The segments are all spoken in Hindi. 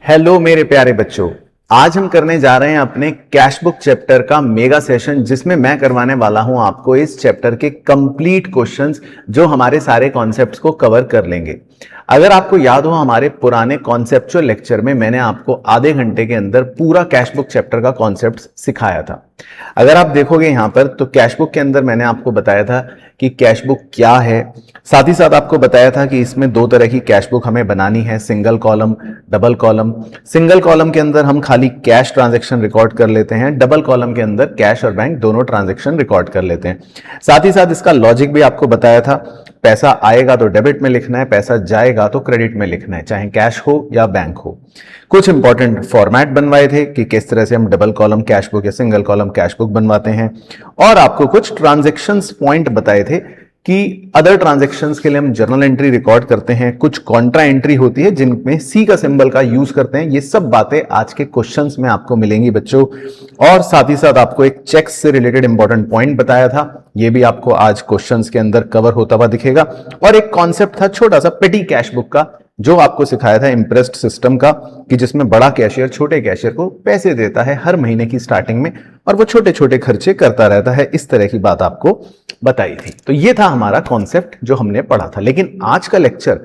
हेलो मेरे प्यारे बच्चों, आज हम करने जा रहे हैं अपने कैश बुक चैप्टर का मेगा सेशन, जिसमें मैं करवाने वाला हूं आपको इस चैप्टर के कंप्लीट क्वेश्चंस जो हमारे सारे कॉन्सेप्ट्स को कवर कर लेंगे। अगर आपको याद हो, हमारे पुराने कॉन्सेप्चुअल लेक्चर में मैंने आपको आधे घंटे के अंदर पूरा कैश बुक चैप्टर का कॉन्सेप्ट सिखाया था। अगर आप देखोगे यहां पर तो कैश बुक के अंदर मैंने आपको बताया था कि कैश बुक क्या है, साथ ही साथ आपको बताया था कि इसमें दो तरह की कैश बुक हमें बनानी है, single column, double column. Single column के अंदर हम खाली कैश ट्रांजैक्शन रिकॉर्ड कर लेते हैं, डबल कॉलम के अंदर कैश और बैंक दोनों ट्रांजैक्शन रिकॉर्ड कर लेते हैं। साथ ही साथ इसका लॉजिक भी आपको बताया था, पैसा आएगा तो डेबिट में लिखना है, पैसा जाएगा तो क्रेडिट में लिखना है, चाहे कैश हो या बैंक हो। कुछ इंपॉर्टेंट फॉर्मेट बनवाए थे कि किस तरह से हम डबल कॉलम कैश बुक या सिंगल कॉलम कैश बुक बनवाते हैं, और आपको कुछ ट्रांजैक्शंस पॉइंट बताए थे कि अदर ट्रांजैक्शंस के लिए हम जर्नल एंट्री रिकॉर्ड करते हैं, कुछ कॉन्ट्रा एंट्री होती है जिनमें सी का सिंबल का यूज करते हैं। ये सब बातें आज के क्वेश्चंस में आपको मिलेंगी बच्चों। और साथ ही साथ आपको एक चेक्स से रिलेटेड इंपॉर्टेंट पॉइंट बताया था, ये भी आपको आज क्वेश्चंस के अंदर कवर होता हुआ दिखेगा। और एक कॉन्सेप्ट था छोटा सा पेटी कैश बुक का, जो आपको सिखाया था इम्प्रेस्ड सिस्टम का, कि जिसमें बड़ा कैशियर छोटे कैशियर को पैसे देता है हर महीने की स्टार्टिंग में, और वो छोटे छोटे खर्चे करता रहता है। इस तरह की बात आपको बताई थी। तो ये था हमारा कॉन्सेप्ट जो हमने पढ़ा था। लेकिन आज का लेक्चर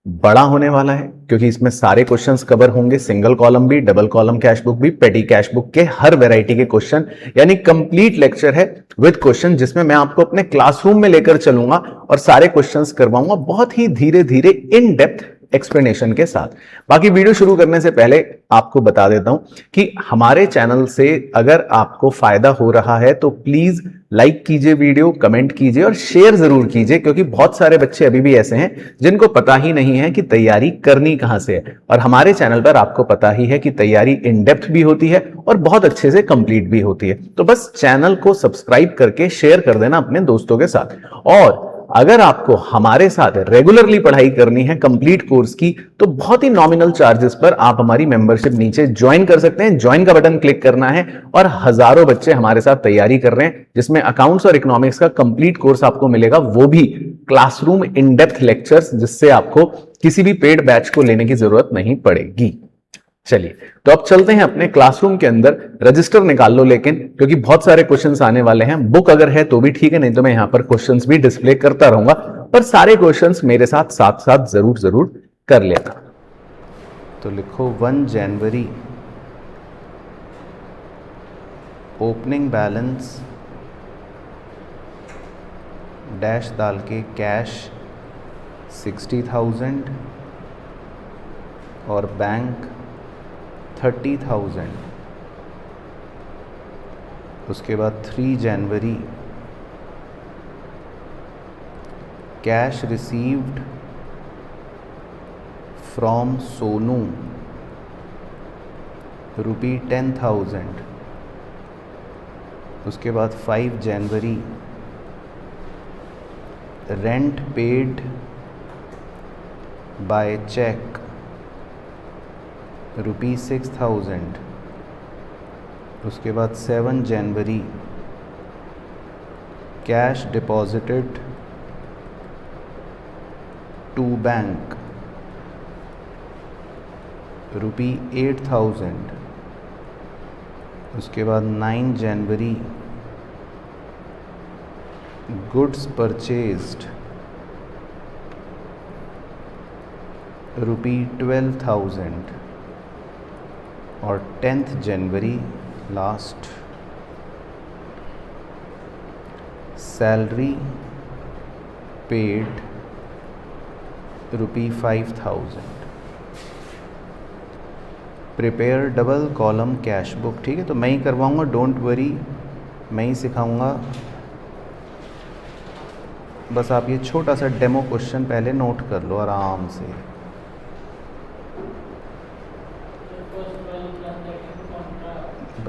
बड़ा होने वाला है, क्योंकि इसमें सारे क्वेश्चंस कवर होंगे, सिंगल कॉलम भी, डबल कॉलम कैश बुक भी, पेटी कैश बुक के हर वैरायटी के क्वेश्चन, यानी कंप्लीट लेक्चर है विद क्वेश्चन, जिसमें मैं आपको अपने क्लासरूम में लेकर चलूंगा और सारे क्वेश्चंस करवाऊंगा बहुत ही धीरे धीरे इन डेप्थ एक्सप्लेनेशन के साथ। बाकी वीडियो शुरू करने से पहले आपको बता देता हूं कि हमारे चैनल से अगर आपको फायदा हो रहा है तो प्लीज लाइक कीजिए वीडियो, कमेंट कीजिए और शेयर जरूर कीजिए, क्योंकि बहुत सारे बच्चे अभी भी ऐसे हैं जिनको पता ही नहीं है कि तैयारी करनी कहां से है। और हमारे चैनल पर आपको पता ही है कि तैयारी इन डेप्थ भी होती है और बहुत अच्छे से कंप्लीट भी होती है। तो बस चैनल को सब्सक्राइब करके शेयर कर देना अपने दोस्तों के साथ। और अगर आपको हमारे साथ रेगुलरली पढ़ाई करनी है कंप्लीट कोर्स की, तो बहुत ही नॉमिनल चार्जेस पर आप हमारी मेंबरशिप नीचे ज्वाइन कर सकते हैं। ज्वाइन का बटन क्लिक करना है, और हजारों बच्चे हमारे साथ तैयारी कर रहे हैं, जिसमें अकाउंट्स और इकोनॉमिक्स का कंप्लीट कोर्स आपको मिलेगा, वो भी क्लासरूम इन डेप्थ लेक्चर्स, जिससे आपको किसी भी पेड बैच को लेने की जरूरत नहीं पड़ेगी। चलिए, तो अब चलते हैं अपने क्लासरूम के अंदर। रजिस्टर निकाल लो लेकिन, क्योंकि बहुत सारे क्वेश्चंस आने वाले हैं। बुक अगर है तो भी ठीक है, नहीं तो मैं यहां पर क्वेश्चंस भी डिस्प्ले करता रहूंगा, पर सारे क्वेश्चंस मेरे साथ साथ साथ जरूर जरूर कर लेना। तो लिखो 1 जनवरी ओपनिंग बैलेंस डैश डाल के कैश 60,000 और बैंक 30,000। उसके बाद 3 जनवरी कैश रिसीव्ड फ्रॉम सोनू ₹10,000। उसके बाद 5 जनवरी रेंट पेड बाय चेक ₹6,000। उसके बाद 7 जनवरी कैश डिपॉजिटेड टू बैंक ₹8,000। उसके बाद 9 जनवरी गुड्स परचेज्ड ₹12,000। और 10th January last salary paid ₹5,000। Prepare double column cash book. ठीक है, तो मैं ही करवाऊंगा, डोंट वरी, मैं ही सिखाऊंगा। बस आप ये छोटा सा डेमो क्वेश्चन पहले नोट कर लो आराम से।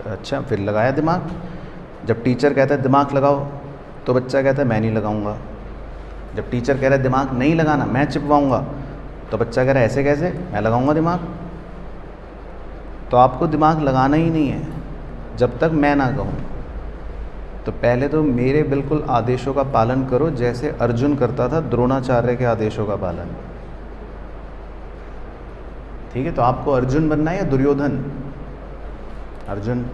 अच्छा, फिर लगाया दिमाग। जब टीचर कहता है दिमाग लगाओ तो बच्चा कहता है मैं नहीं लगाऊंगा। जब टीचर कह रहा है दिमाग नहीं लगाना, मैं चिपवाऊंगा, तो बच्चा कह रहा है ऐसे कैसे, मैं लगाऊंगा दिमाग। तो आपको दिमाग लगाना ही नहीं है जब तक मैं ना कहूँ। तो पहले तो मेरे बिल्कुल आदेशों का पालन करो, जैसे अर्जुन करता था द्रोणाचार्य के आदेशों का पालन। ठीक है, तो आपको अर्जुन बनना है या दुर्योधन? अर्जुन।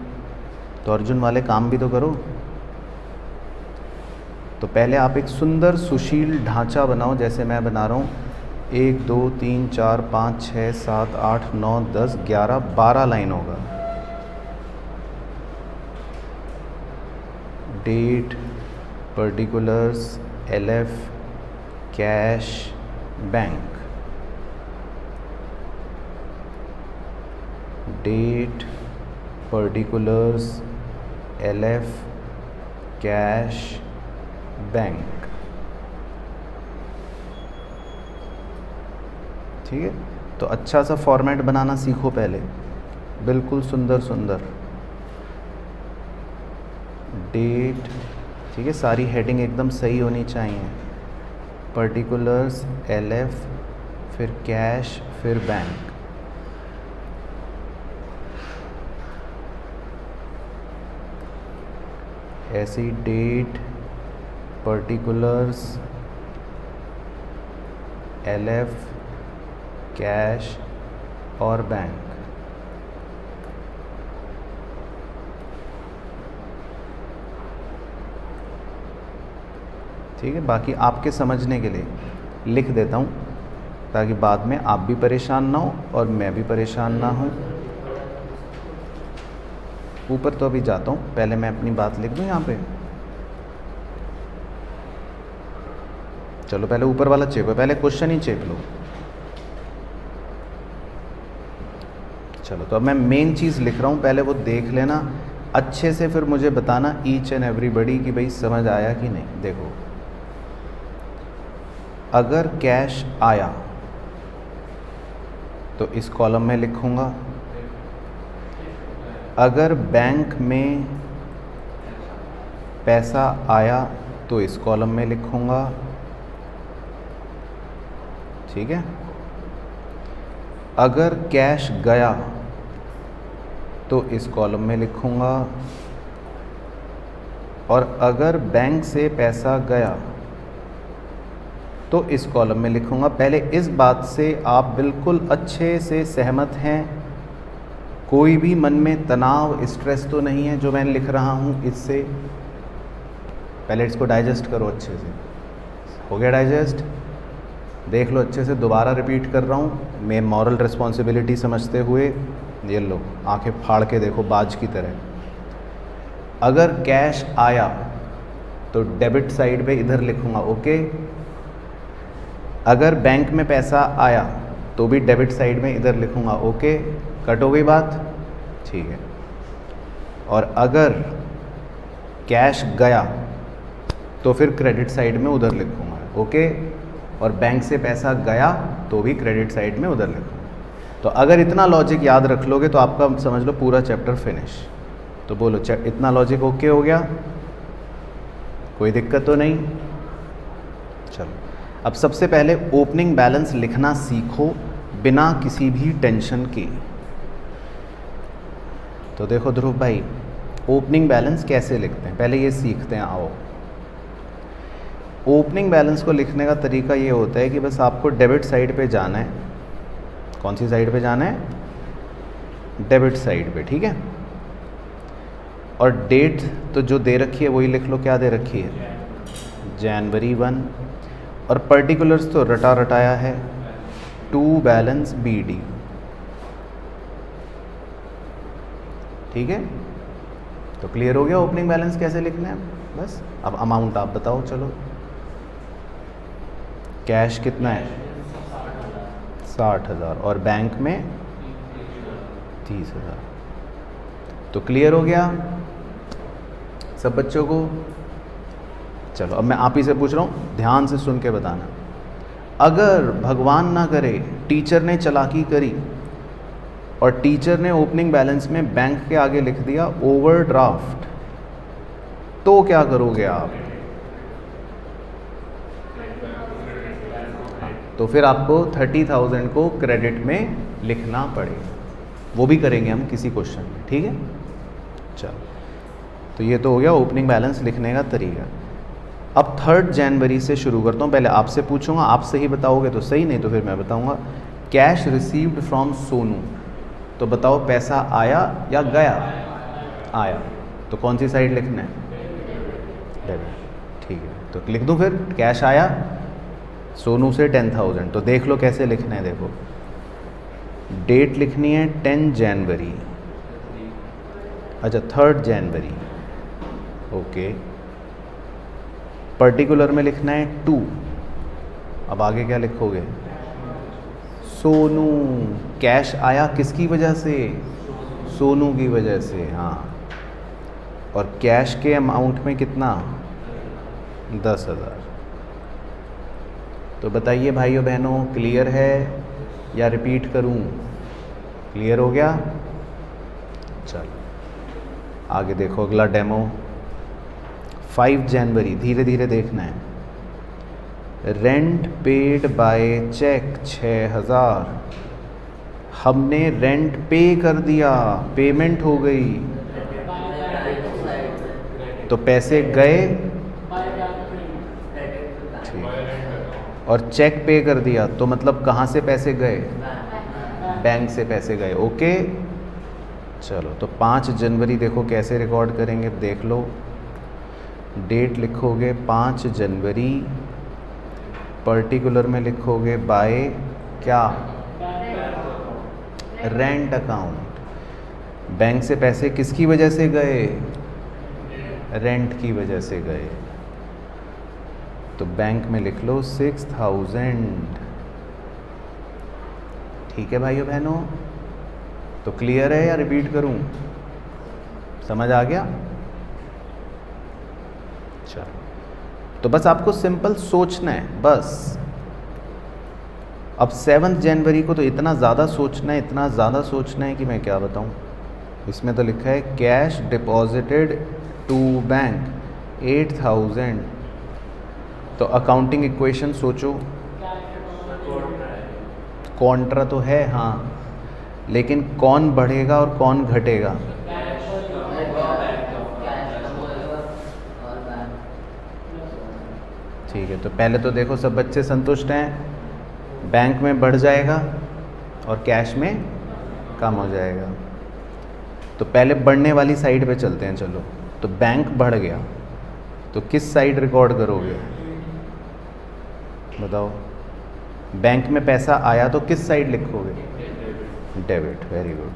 तो अर्जुन वाले काम भी तो करो। तो पहले आप एक सुंदर सुशील ढांचा बनाओ जैसे मैं बना रहा हूँ। 1 2 3 4 5 6 7 8 9 10 11 12 लाइन होगा। Date, particulars, LF, cash, bank. Date, particulars, LF, cash, bank. ठीक है, तो अच्छा सा फॉर्मेट बनाना सीखो पहले, बिल्कुल सुंदर सुंदर। डेट, ठीक है, सारी हेडिंग एकदम सही होनी चाहिए। पर्टिकुलर्स, LF, फिर कैश, फिर बैंक। ऐसी डेट, पर्टिकुलर्स, LF, कैश और बैंक। ठीक है, बाकी आपके समझने के लिए लिख देता हूँ ताकि बाद में आप भी परेशान ना हो और मैं भी परेशान ना हूँ। ऊपर तो अभी जाता हूँ, पहले मैं अपनी बात लिख दूँ यहाँ पे। चलो पहले ऊपर वाला चेपो, पहले क्वेश्चन ही चेप लो। चलो, तो अब मैं मेन चीज़ लिख रहा हूँ, पहले वो देख लेना अच्छे से, फिर मुझे बताना ईच एंड एवरीबडी कि भाई समझ आया कि नहीं। देखो, अगर कैश आया तो इस कॉलम में लिखूंगा। अगर बैंक में पैसा आया तो इस कॉलम में लिखूंगा। ठीक है, अगर कैश गया तो इस कॉलम में लिखूंगा, और अगर बैंक से पैसा गया तो इस कॉलम में लिखूंगा। पहले इस बात से आप बिल्कुल अच्छे से सहमत हैं? कोई भी मन में तनाव, स्ट्रेस तो नहीं है जो मैं लिख रहा हूँ इससे? पहले इसको डाइजेस्ट करो अच्छे से। हो गया डाइजेस्ट? देख लो अच्छे से, दोबारा रिपीट कर रहा हूँ मैं मॉरल रिस्पॉन्सिबिलिटी समझते हुए। ये लो, आंखें फाड़ के देखो बाज की तरह। अगर कैश आया तो डेबिट साइड पे इधर लिखूंगा, ओके। अगर बैंक में पैसा आया तो भी डेबिट साइड में इधर लिखूंगा, ओके। कट हो गई बात? ठीक है। और अगर कैश गया तो फिर क्रेडिट साइड में उधर लिखूंगा, ओके। और बैंक से पैसा गया तो भी क्रेडिट साइड में उधर लिखूंगा। तो अगर इतना लॉजिक याद रख लोगे तो आपका समझ लो पूरा चैप्टर फिनिश। तो बोलो, इतना लॉजिक ओके हो गया? कोई दिक्कत तो नहीं? चलो, अब सबसे पहले ओपनिंग बैलेंस लिखना सीखो बिना किसी भी टेंशन के। तो देखो ध्रुव भाई, ओपनिंग बैलेंस कैसे लिखते हैं पहले ये सीखते हैं। आओ, ओपनिंग बैलेंस को लिखने का तरीका ये होता है कि बस आपको डेबिट साइड पे जाना है। कौन सी साइड पे जाना है? डेबिट साइड पे, ठीक है। और डेट तो जो दे रखी है वही लिख लो। क्या दे रखी है? जनवरी 1। और पर्टिकुलर्स तो रटा रटाया है, टू बैलेंस BD। ठीक है, तो क्लियर हो गया ओपनिंग बैलेंस कैसे लिखना है। बस अब अमाउंट आप बताओ। चलो, कैश कितना है? 60,000 और बैंक में 30,000। तो क्लियर हो गया सब बच्चों को? चलो, अब मैं आप ही से पूछ रहा हूँ, ध्यान से सुन के बताना। अगर भगवान ना करे टीचर ने चालाकी करी और टीचर ने ओपनिंग बैलेंस में बैंक के आगे लिख दिया ओवरड्राफ्ट, तो क्या करोगे आप? तो फिर आपको 30,000 को क्रेडिट में लिखना पड़ेगा। वो भी करेंगे हम किसी क्वेश्चन में, ठीक है। चलो, तो ये तो हो गया ओपनिंग बैलेंस लिखने का तरीका। अब 3 जनवरी से शुरू करता हूँ। पहले आपसे पूछूंगा, आप सही बताओगे तो सही, नहीं तो फिर मैं बताऊंगा। कैश रिसीव्ड फ्रॉम सोनू, तो बताओ पैसा आया या गया? आया, तो कौन सी साइड लिखना है? डेबिट। ठीक है, तो लिख दूँ फिर कैश आया सोनू से 10,000। तो देख लो कैसे लिखना है, देखो डेट लिखनी है 10 जनवरी, अच्छा 3 जनवरी, ओके। पर्टिकुलर में लिखना है 2, अब आगे क्या लिखोगे? सोनू। कैश आया किसकी वजह से? सोनू की वजह से, हाँ। और कैश के अमाउंट में कितना? 10,000। तो बताइए भाइयों बहनों, क्लियर है या रिपीट करूं? क्लियर हो गया? चलो आगे देखो, अगला डेमो 5 जनवरी, धीरे धीरे देखना है। रेंट पेड बाय चेक 6,000, हमने रेंट पे कर दिया, पेमेंट हो गई, तो पैसे गए, ठीक। और चेक पे कर दिया तो मतलब कहाँ से पैसे गए? बैंक से पैसे गए, ओके। चलो तो 5 जनवरी देखो कैसे रिकॉर्ड करेंगे, देख लो। डेट लिखोगे 5 जनवरी, पर्टिकुलर में लिखोगे बाय क्या? Rent account. बैंक से पैसे किसकी वजह से गए? रेंट की वजह से गए, तो बैंक में लिख लो 6,000। ठीक है भाइयों बहनों, तो क्लियर है या रिपीट करूं? समझ आ गया? चलो, तो बस आपको सिंपल सोचना है बस। अब 7 जनवरी को तो इतना ज़्यादा सोचना है, इतना ज़्यादा सोचना है कि मैं क्या बताऊं। इसमें तो लिखा है कैश डिपॉजिटेड टू बैंक 8,000, तो अकाउंटिंग इक्वेशन सोचो। कॉन्ट्रा तो है हाँ, लेकिन कौन बढ़ेगा और कौन घटेगा? ठीक है, तो पहले तो देखो सब बच्चे संतुष्ट हैं, बैंक में बढ़ जाएगा और कैश में कम हो जाएगा। तो पहले बढ़ने वाली साइड पे चलते हैं, चलो। तो बैंक बढ़ गया तो किस साइड रिकॉर्ड करोगे? बताओ। बैंक में पैसा आया तो किस साइड लिखोगे? Debit, very good.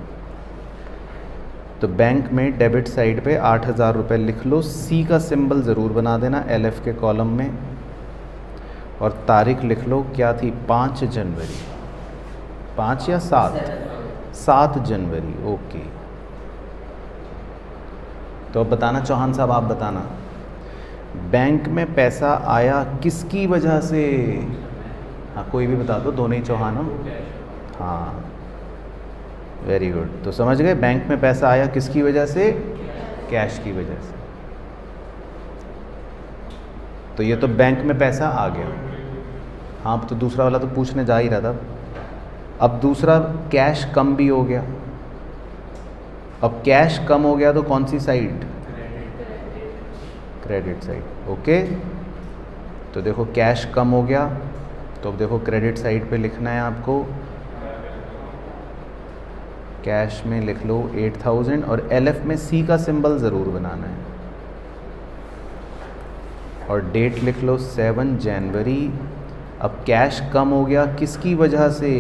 तो बैंक में डेबिट साइड पे 8,000 रुपये लिख लो। सी का सिंबल ज़रूर बना देना LF के कॉलम में, और तारीख लिख लो क्या थी? 5 जनवरी, 5 या 7 जनवरी, ओके। तो अब बताना चौहान साहब, आप बताना बैंक में पैसा आया किसकी वजह से? हाँ कोई भी बता दो, दोनों ही चौहान हो। हाँ वेरी गुड, तो समझ गए बैंक में पैसा आया किसकी वजह से? कैश की वजह से। तो ये तो बैंक में पैसा आ गया। हाँ, अब तो दूसरा वाला तो पूछने जा ही रहा था। अब दूसरा कैश कम भी हो गया। अब कैश कम हो गया तो कौन सी साइड? Credit side, okay. तो देखो कैश कम हो गया, तो अब देखो क्रेडिट साइड पे लिखना है आपको। कैश में लिख लो 8,000 और LF में C का सिंबल ज़रूर बनाना है, और डेट लिख लो 7 जनवरी। अब कैश कम हो गया किसकी वजह से?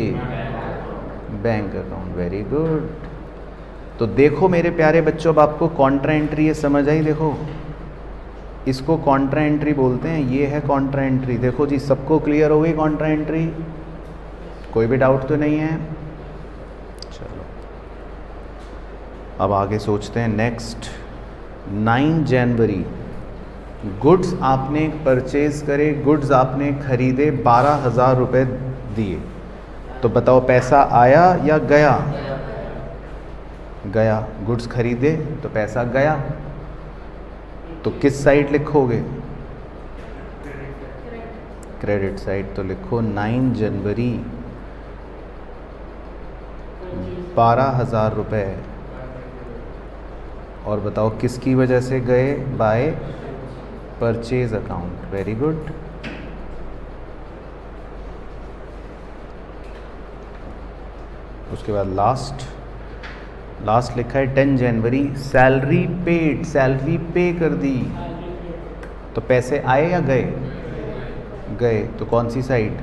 Bank account, very good. तो देखो मेरे प्यारे बच्चों, अब आपको कॉन्ट्रा एंट्री ये समझ आई? देखो इसको कॉन्ट्रा एंट्री बोलते हैं, ये है कॉन्ट्रा एंट्री। देखो जी, सबको क्लियर हो गई कॉन्ट्रा एंट्री? कोई भी डाउट तो नहीं है? चलो अब आगे सोचते हैं। नेक्स्ट 9 जनवरी, गुड्स आपने परचेज करे, गुड्स आपने खरीदे, 12,000 रुपये दिए, तो बताओ पैसा आया या गया? गया। गुड्स खरीदे तो पैसा गया, तो किस साइड लिखोगे? Credit side. तो लिखो 9 जनवरी 12,000 रुपये, और बताओ किसकी वजह से गए? By purchase account, very good. उसके बाद लास्ट लिखा है 10 जनवरी, सैलरी पेड, सैलरी पे कर दी, तो पैसे आए या गए? गए, तो कौन सी साइड?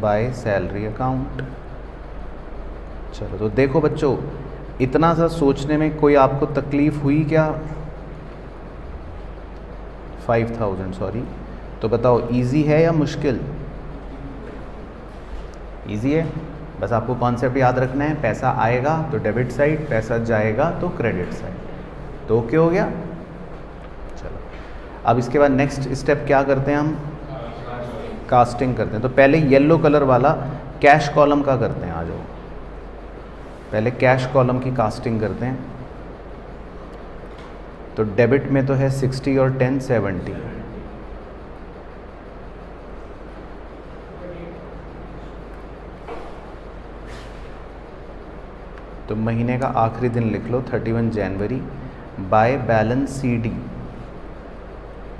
By salary account. चलो तो देखो बच्चों, इतना सा सोचने में कोई आपको तकलीफ हुई क्या? 5000 सॉरी, तो बताओ इजी है या मुश्किल? इजी है, बस आपको कॉन्सेप्ट याद रखना है, पैसा आएगा तो डेबिट साइड, पैसा जाएगा तो क्रेडिट साइड। तो ओके हो गया। चलो अब इसके बाद नेक्स्ट स्टेप क्या करते हैं हम? कास्टिंग करते हैं। तो पहले येलो कलर वाला कैश कॉलम का करते हैं, आ जाओ पहले कैश कॉलम की कास्टिंग करते हैं। तो डेबिट में तो है 60 और 10 70, तो महीने का आखिरी दिन लिख लो 31 जनवरी, बाय बैलेंस CD।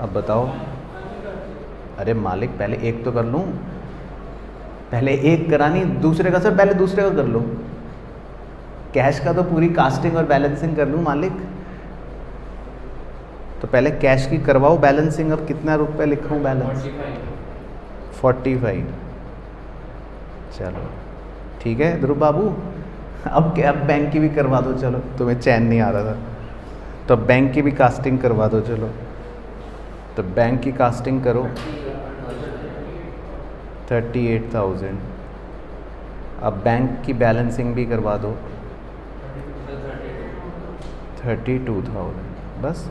अब बताओ, अरे मालिक पहले एक तो कर लूँ, पहले एक करानी, दूसरे का सर पहले दूसरे का कर लो, कैश का तो पूरी कास्टिंग और बैलेंसिंग कर लूँ मालिक। तो पहले कैश की करवाओ बैलेंसिंग। अब कितना रुपए लिखूँ बैलेंस? 45। चलो ठीक है ध्रुव बाबू, अब बैंक की भी करवा दो, चलो तुम्हें चैन नहीं आ रहा था, तो बैंक की भी कास्टिंग करवा दो। चलो तो बैंक की कास्टिंग करो 38,000। अब बैंक की बैलेंसिंग भी करवा दो 32,000। बस,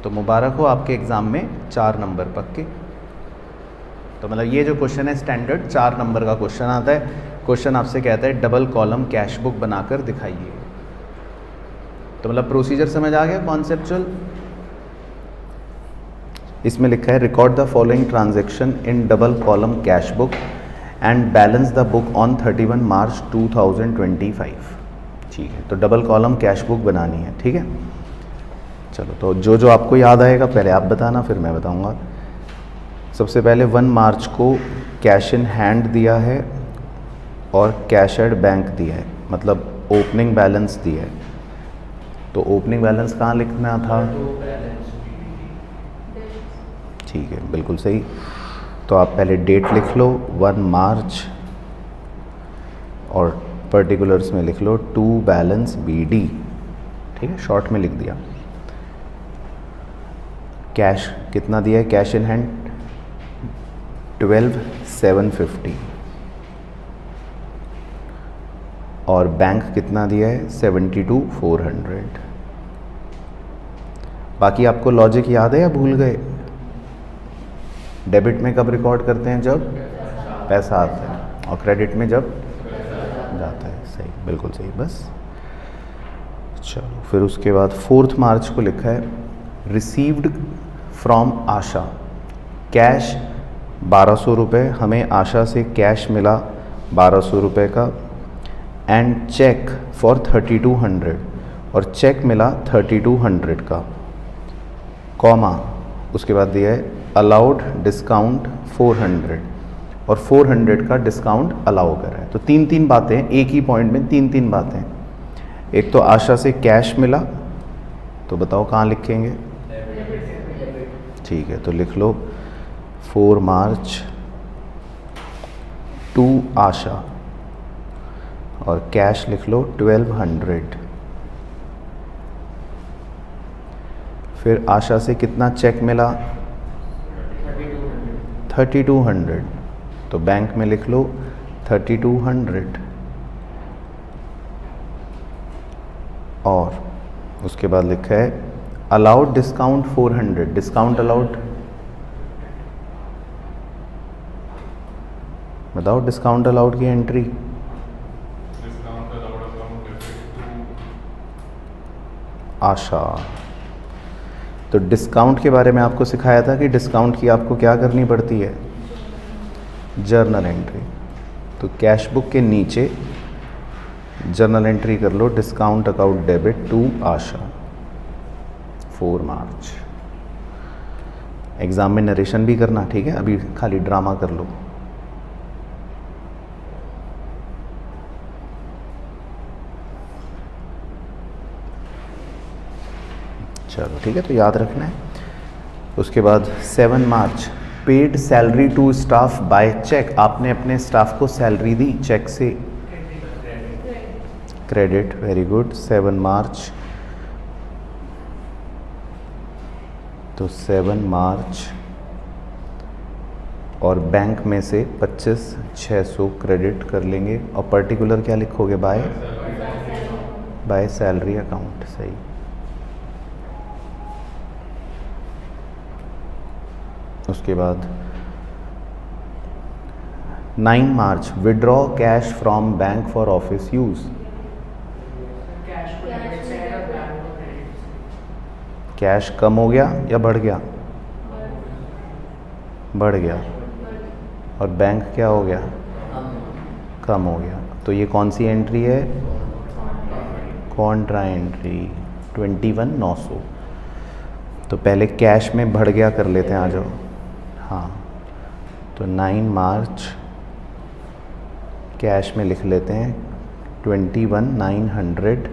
तो मुबारक हो, आपके एग्ज़ाम में 4 नंबर पक्के। तो मतलब ये जो क्वेश्चन है स्टैंडर्ड 4 नंबर का क्वेश्चन आता है। क्वेश्चन आपसे कहता है डबल कॉलम कैश बुक बनाकर दिखाइए। तो मतलब प्रोसीजर समझ आ गया कॉन्सेप्चुअल। इसमें लिखा है record the following transaction in double column cash book and balance the book on 31 मार्च 2025। ठीक है, तो डबल कॉलम कैश बुक बनानी है। ठीक है, चलो तो जो जो आपको याद आएगा पहले आप बताना, फिर मैं बताऊंगा। सबसे पहले 1 मार्च को कैश इन हैंड दिया है और कैश एट बैंक दिया है, मतलब ओपनिंग बैलेंस दिया है। तो ओपनिंग बैलेंस कहाँ लिखना था? ठीक है, बिल्कुल सही। तो आप पहले डेट लिख लो 1 मार्च और पर्टिकुलर्स में लिख लो टू बैलेंस BD। ठीक है, शॉर्ट में लिख दिया। कैश कितना दिया है? कैश इन हैंड 12,750 और बैंक कितना दिया है? 72,400। बाकी आपको लॉजिक याद है या भूल गए? डेबिट में कब रिकॉर्ड करते हैं? जब पैसा आता है, और क्रेडिट में जब जाता है। सही, बिल्कुल सही। बस चलो, फिर उसके बाद 4 मार्च को लिखा है रिसीव्ड फ्रॉम आशा कैश 1200 रुपये, हमें आशा से कैश मिला 1200 रुपये का, एंड चेक फॉर 3200, और चेक मिला 3200 का, कॉमा उसके बाद दिया है अलाउड डिस्काउंट 400, और 400 का डिस्काउंट अलाउ कर रहा है। तो 3 बातें, एक ही पॉइंट में 3 बातें। एक तो आशा से कैश मिला, तो बताओ कहाँ लिखेंगे? ठीक है, तो लिख लो 4 मार्च टू आशा, और कैश लिख लो 1200। फिर आशा से कितना चेक मिला? 3200, तो बैंक में लिख लो 3200, और उसके बाद लिखा है अलाउड डिस्काउंट 400, डिस्काउंट अलाउड बताओ, डिस्काउंट अलाउड की एंट्री आशा। तो डिस्काउंट के बारे में आपको सिखाया था कि डिस्काउंट की आपको क्या करनी पड़ती है? Journal entry. तो कैश बुक के नीचे जर्नल एंट्री कर लो discount account debit to Asha 4 March. Exam में नरेशन भी करना, ठीक है, अभी खाली ड्रामा कर लो। चलो ठीक है, तो याद रखना है। उसके बाद 7 March, paid salary to staff by cheque, आपने अपने स्टाफ को सैलरी दी चेक से, क्रेडिट, वेरी गुड। 7 मार्च, तो 7 मार्च और बैंक में से 25,600 क्रेडिट कर लेंगे, और पर्टिकुलर क्या लिखोगे, बाय सैलरी अकाउंट, सही। उसके बाद 9 March, withdraw cash from bank for office use, cash कम हो गया या बढ़ गया, बढ़ गया, और बैंक क्या हो गया, कम हो गया। तो ये कौन सी एंट्री है, कॉन्ट्रा एंट्री 21,900। तो पहले कैश में बढ़ गया कर लेते हैं, आ जाओ। हाँ, तो 9 मार्च कैश में लिख लेते हैं 21,900,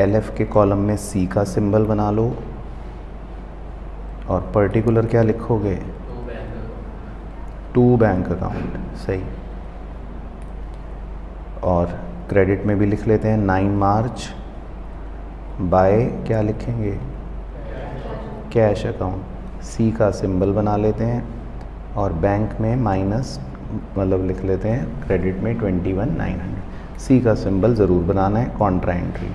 LF के कॉलम में C का सिंबल बना लो, और पर्टिकुलर क्या लिखोगे, टू बैंक अकाउंट, सही। और क्रेडिट में भी लिख लेते हैं 9 मार्च बाय, क्या लिखेंगे, कैश अकाउंट, C का सिंबल बना लेते हैं, और बैंक में माइनस, मतलब लिख लेते हैं क्रेडिट में 21,900, C का सिंबल ज़रूर बनाना है, कॉन्ट्रा एंट्री।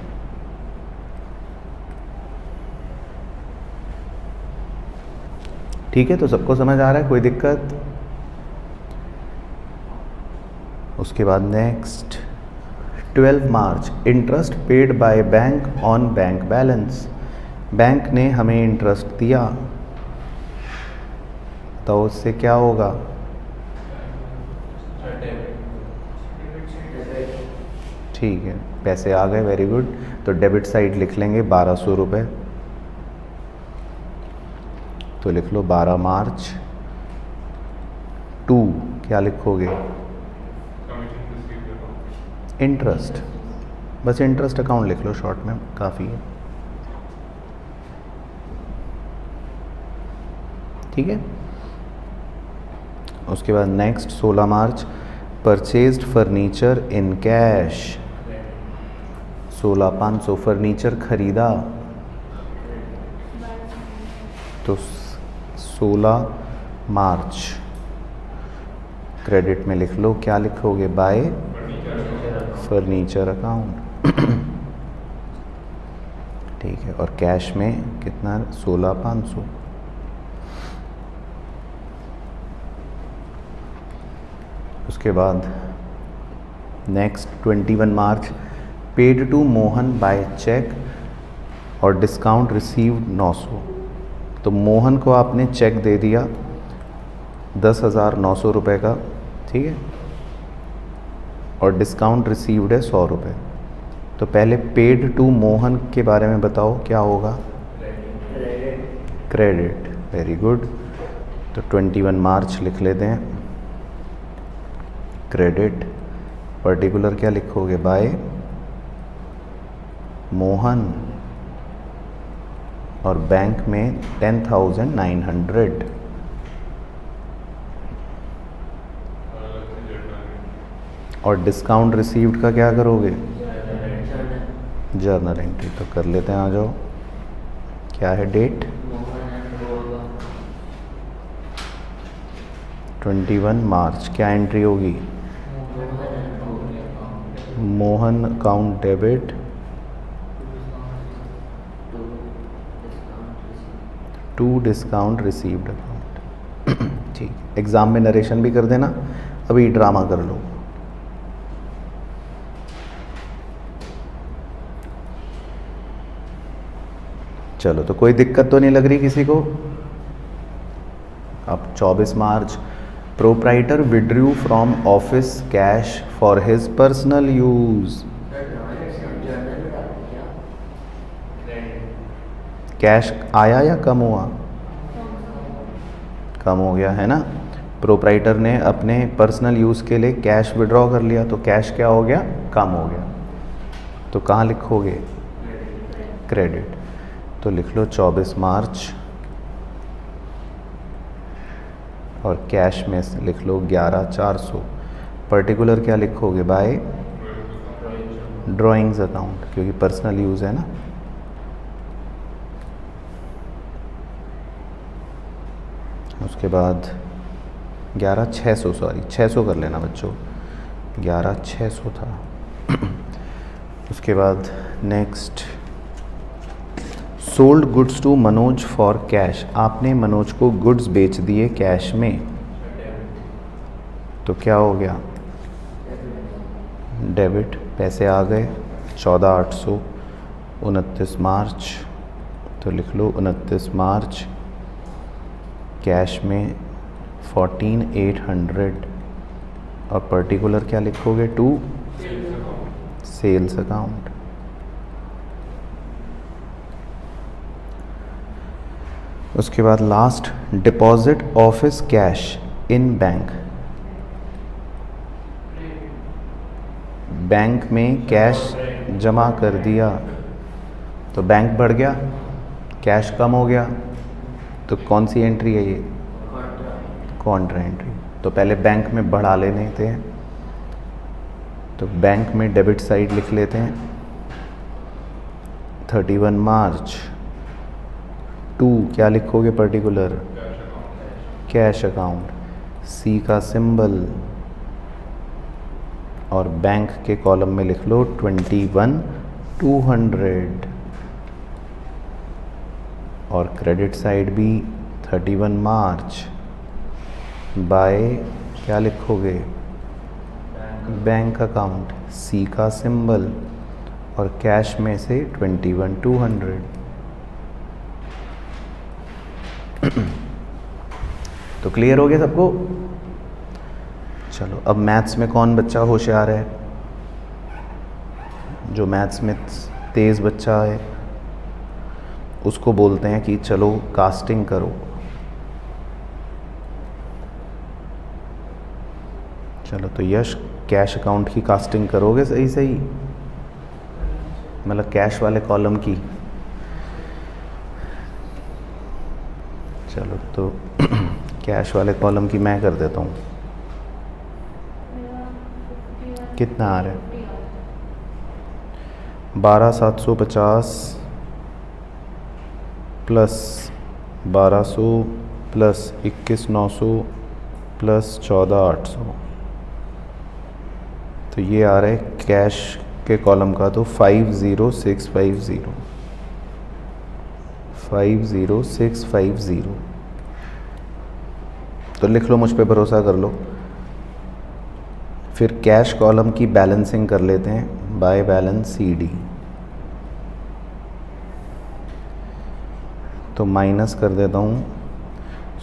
ठीक है, तो सबको समझ आ रहा है, कोई दिक्कत? उसके बाद next 12 March, interest paid by bank on bank balance, bank ने हमें इंटरेस्ट दिया, तो उससे क्या होगा, ठीक है, पैसे आ गए, वेरी गुड। तो डेबिट साइड लिख लेंगे 1200 रुपये, तो लिख लो 12 मार्च टू, क्या लिखोगे, इंटरेस्ट, बस इंटरेस्ट अकाउंट लिख लो शॉर्ट में, काफ़ी है। ठीक है, उसके बाद next 16 March, purchased furniture in cash, 16,500 furniture खरीदा, तो 16 मार्च क्रेडिट में लिख लो, क्या लिखोगे, बाय फर्नीचर अकाउंट, ठीक है। और कैश में कितना, 16,500। उसके बाद next 21 March, paid to Mohan by cheque और डिस्काउंट रिसीव्ड 900, तो मोहन को आपने चेक दे दिया 10,900 रुपये का, ठीक है, और डिस्काउंट रिसीव्ड है 100 रुपये। तो पहले पेड टू मोहन के बारे में बताओ, क्या होगा, क्रेडिट, वेरी गुड। तो 21 मार्च लिख लेते हैं, क्रेडिट, पर्टिकुलर क्या लिखोगे, बाय मोहन, और बैंक में 10,900, और डिस्काउंट रिसीव्ड का क्या करोगे, जर्नल एंट्री, तो कर लेते हैं, आ जाओ। क्या है डेट, 21 मार्च, क्या एंट्री होगी, Mohan account debit, to discount received account, ठीक। एग्ज़ाम में नरेशन भी कर देना, अभी ड्रामा कर लो। चलो, तो कोई दिक्कत तो नहीं लग रही किसी को? अब 24 March, proprietor withdrew from office cash for his personal use, cash आया या कम हुआ, कम हो गया है ना। प्रोप्राइटर ने अपने पर्सनल यूज़ के लिए कैश विड्रॉ कर लिया, तो कैश क्या हो गया, कम हो गया, तो कहाँ लिखोगे, क्रेडिट। तो लिख लो 24 मार्च, और कैश में से लिख लो 11,400। पर्टिकुलर क्या लिखोगे? बाय ड्राइंग्स अकाउंट, क्योंकि पर्सनल यूज़ है ना। उसके बाद 11,600, सॉरी 600 कर लेना बच्चों, 11,600 था। उसके बाद next, sold goods to Manoj for cash, आपने मनोज को गुड्स बेच दिए कैश में, तो क्या हो गया? डेबिट, पैसे आ गए 14,800, 29 मार्च, तो लिख लो 29 मार्च, कैश में 14,800, और पर्टिकुलर क्या लिखोगे? To sales account. उसके बाद last, deposit office cash in bank, bank में कैश जमा कर दिया, तो बैंक बढ़ गया, कैश कम हो गया, तो कौन सी एंट्री है ये? Contra entry. तो पहले बैंक में बढ़ा लेने थे, तो बैंक में डेबिट साइड लिख लेते हैं 31 मार्च, टू क्या लिखोगे? पर्टिकुलर कैश अकाउंट, सी का सिंबल, और बैंक के कॉलम में लिख लो 21,200, और क्रेडिट साइड भी 31 मार्च, बाय क्या लिखोगे? बैंक अकाउंट, सी का सिंबल, और कैश में से 21,200। तो क्लियर हो गया सबको? चलो, अब मैथ्स में कौन बच्चा होशियार है? जो मैथ्स में तेज़ बच्चा है उसको बोलते हैं कि चलो कास्टिंग करो। चलो, तो यश कैश अकाउंट की कास्टिंग करोगे? सही सही, मतलब कैश वाले कॉलम की। चलो, तो कैश वाले कॉलम की मैं कर देता हूँ। कितना आ रहा है? 12,750 प्लस 1,200 प्लस 21,900 प्लस 14,800, तो ये आ रहा है कैश के कॉलम का, तो 50,650, 50,650। तो लिख लो, मुझ पे भरोसा कर लो। फिर कैश कॉलम की बैलेंसिंग कर लेते हैं बाय बैलेंस CD। तो माइनस कर देता हूँ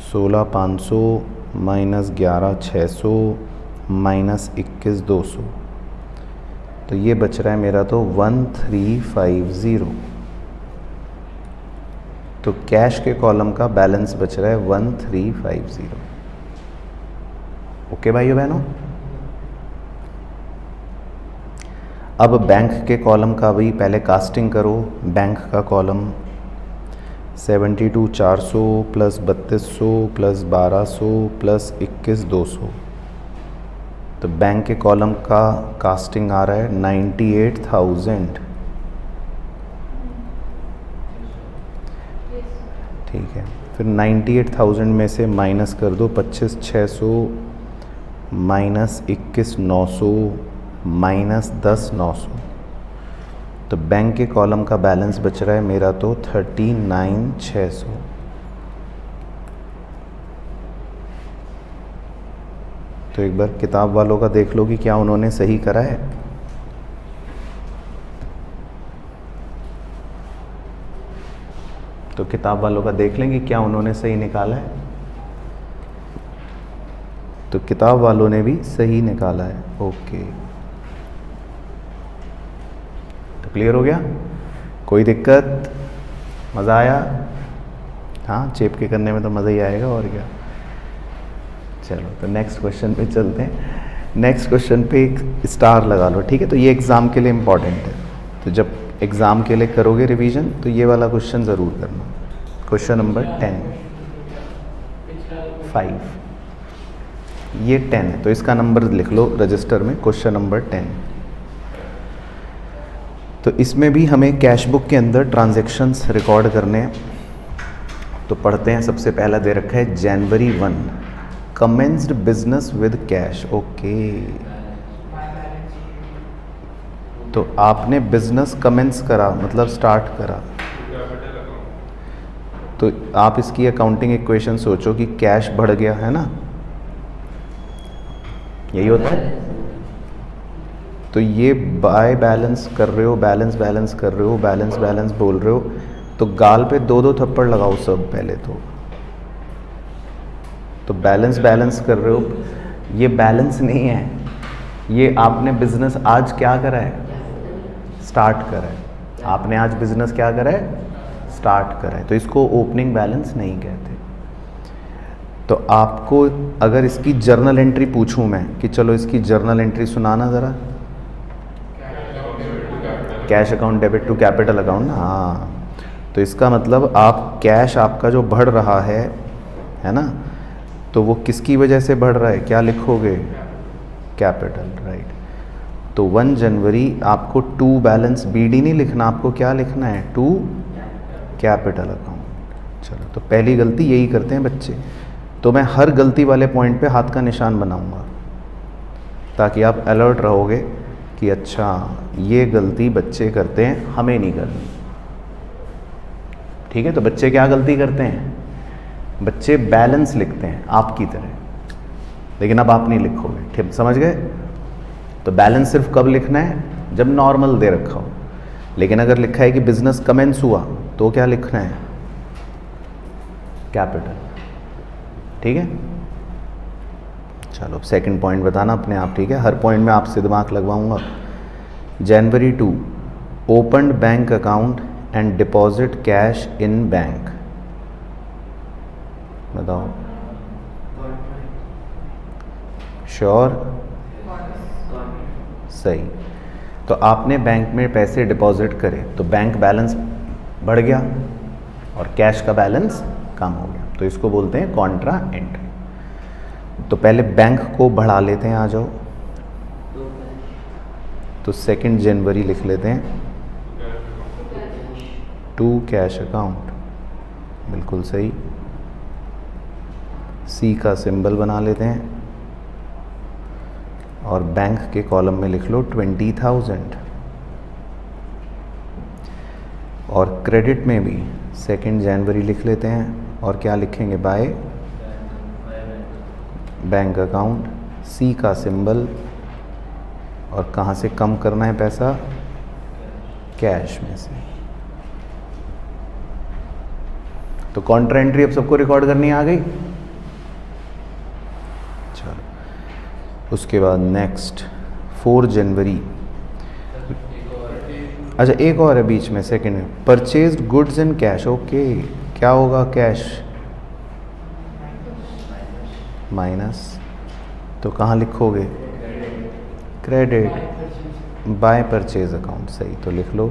16,500 माइनस 11,600 माइनस 21,200, तो ये बच रहा है मेरा तो 1350। तो कैश के कॉलम का बैलेंस बच रहा है 1350। ओके भाइयों बहनों? अब बैंक के कॉलम का भी पहले कास्टिंग करो। बैंक का कॉलम 72,400 प्लस 3,200 प्लस 1,200 प्लस 21,200, तो बैंक के कॉलम का कास्टिंग आ रहा है 98,000। ठीक है, फिर 98,000 में से माइनस कर दो 25,600 माइनस 21,900 माइनस 10,900, तो बैंक के कॉलम का बैलेंस बच रहा है मेरा तो 39,600। तो एक बार किताब वालों का देख लो कि क्या उन्होंने सही करा है। तो किताब वालों का देख लेंगे क्या उन्होंने सही निकाला है। तो किताब वालों ने भी सही निकाला है। ओके, तो क्लियर हो गया? कोई दिक्कत? मज़ा आया? हाँ, चेप के करने में तो मज़ा ही आएगा, और क्या। चलो, तो नेक्स्ट क्वेश्चन पे चलते हैं। नेक्स्ट क्वेश्चन पे एक स्टार लगा लो, ठीक है? तो ये एग्ज़ाम के लिए इम्पॉर्टेंट है। तो जब एग्ज़ाम के लिए करोगे रिवीजन तो ये वाला क्वेश्चन ज़रूर करना। क्वेश्चन नंबर 10 5, ये 10 है तो इसका नंबर लिख लो रजिस्टर में, क्वेश्चन नंबर 10। तो इसमें भी हमें कैश बुक के अंदर ट्रांजैक्शंस रिकॉर्ड करने हैं। तो पढ़ते हैं। सबसे पहला दे रखा है जनवरी 1 commenced business with cash. Okay, तो आपने बिजनेस कमेंस करा मतलब स्टार्ट करा, तो आप इसकी अकाउंटिंग इक्वेशन सोचो कि कैश बढ़ गया है ना, यही होता है। तो ये बाय बैलेंस कर रहे हो, बैलेंस कर रहे हो, बैलेंस बोल रहे हो, तो गाल पे 2-2 थप्पड़ लगाओ सब पहले तो बैलेंस कर रहे हो। ये बैलेंस नहीं है, ये आपने बिजनेस आज क्या करा है, स्टार्ट करा है। आपने आज बिजनेस क्या करा है, स्टार्ट करा है, तो इसको ओपनिंग बैलेंस नहीं कहते। तो आपको अगर इसकी जर्नल एंट्री पूछूं मैं कि चलो इसकी जर्नल एंट्री सुनाना ज़रा, cash account debit to capital account ना, हाँ। तो इसका मतलब आप कैश आपका जो बढ़ रहा है ना, तो वो किसकी वजह से बढ़ रहा है, क्या लिखोगे, कैपिटल, राइट। तो 1 जनवरी आपको टू बैलेंस बीडी नहीं लिखना, आपको क्या लिखना है, टू कैपिटल अकाउंट। चलो, तो पहली गलती यही करते हैं बच्चे। तो मैं हर गलती वाले पॉइंट पे हाथ का निशान बनाऊंगा ताकि आप अलर्ट रहोगे कि अच्छा ये गलती बच्चे करते हैं, हमें नहीं करनी। ठीक है, तो बच्चे क्या गलती करते हैं, बच्चे बैलेंस लिखते हैं आपकी तरह, लेकिन अब आप नहीं लिखोगे। ठीक, समझ गए। तो बैलेंस सिर्फ कब लिखना है, जब नॉर्मल दे रखा हो। लेकिन अगर लिखा है कि बिजनेस कमेंस हुआ तो क्या लिखना है, कैपिटल। ठीक है, चलो सेकंड पॉइंट बताना अपने आप। ठीक है, हर पॉइंट में आपसे दिमाग लगवाऊंगा। जनवरी 2 opened bank account and deposit cash in bank. बताओ, श्योर, सही। तो आपने बैंक में पैसे डिपॉजिट करे तो बैंक बैलेंस बढ़ गया और कैश का बैलेंस कम हो गया, तो इसको बोलते हैं कॉन्ट्रा एंट्री। तो पहले बैंक को बढ़ा लेते हैं, आ जाओ। तो 2 जनवरी लिख लेते हैं, टू कैश अकाउंट, बिल्कुल सही। सी का सिंबल बना लेते हैं और बैंक के कॉलम में लिख लो 20,000। और क्रेडिट में भी 2 जनवरी लिख लेते हैं और क्या लिखेंगे, बाय बैंक अकाउंट, सी का सिंबल, और कहाँ से कम करना है पैसा, कैश में से। तो कॉन्ट्रा एंट्री अब सबको रिकॉर्ड करनी आ गई। चलो, उसके बाद नेक्स्ट 4 जनवरी। अच्छा, एक और है बीच में, सेकंड में, purchased goods in cash. Okay, क्या होगा, कैश माइनस, तो कहाँ लिखोगे, क्रेडिट, बाय परचेज अकाउंट, सही। तो लिख लो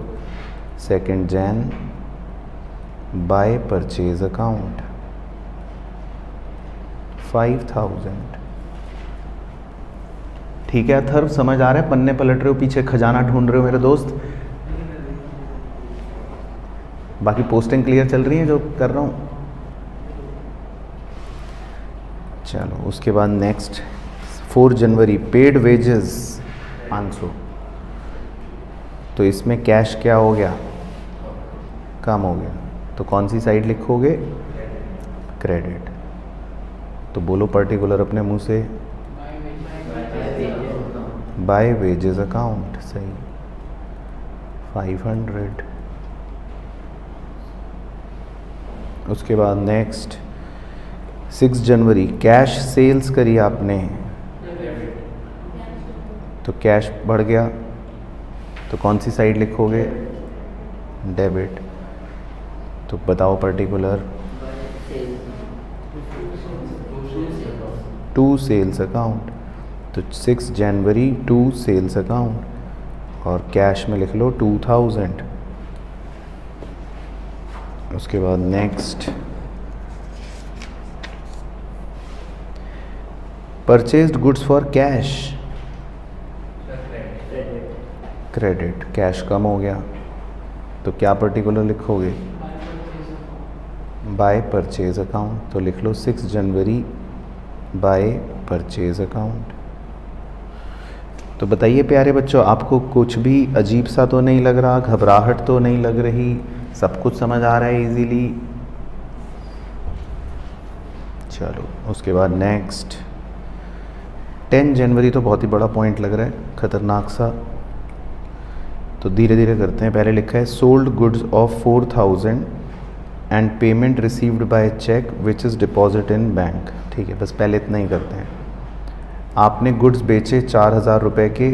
2 जैन बाय परचेज अकाउंट 5,000। ठीक है अथर्व, समझ आ रहा है, पन्ने पलट रहे हो, पीछे खजाना ढूंढ रहे हो मेरे दोस्त। बाकी पोस्टिंग क्लियर चल रही है जो कर रहा हूँ। चलो, उसके बाद नेक्स्ट 4 जनवरी पेड वेजेस 500। तो इसमें कैश क्या हो गया, कम हो गया, तो कौन सी साइड लिखोगे, क्रेडिट। तो बोलो पर्टिकुलर अपने मुंह से, बाय वेजेस अकाउंट, सही, 500। उसके बाद नेक्स्ट 6 जनवरी कैश सेल्स करी आपने, तो कैश बढ़ गया, तो कौन सी साइड लिखोगे, डेबिट। तो बताओ पर्टिकुलर, टू सेल्स अकाउंट। तो 6 जनवरी टू सेल्स अकाउंट और कैश में लिख लो 2000। उसके बाद next, purchased goods for cash, credit, cash कम हो गया तो क्या पर्टिकुलर लिखोगे? बाय परचेज अकाउंट, तो लिख लो 6 जनवरी बाय परचेज अकाउंट। तो बताइए प्यारे बच्चों, आपको कुछ भी अजीब सा तो नहीं लग रहा, घबराहट तो नहीं लग रही, सब कुछ समझ आ रहा है इजीली? चलो उसके बाद नेक्स्ट, 10 जनवरी तो बहुत ही बड़ा पॉइंट लग रहा है, खतरनाक सा, तो धीरे धीरे करते हैं। पहले लिखा है sold goods of 4000 and payment received by cheque which is deposit in bank. ठीक है, बस पहले इतना ही करते हैं। आपने गुड्स बेचे 4000 रुपये के,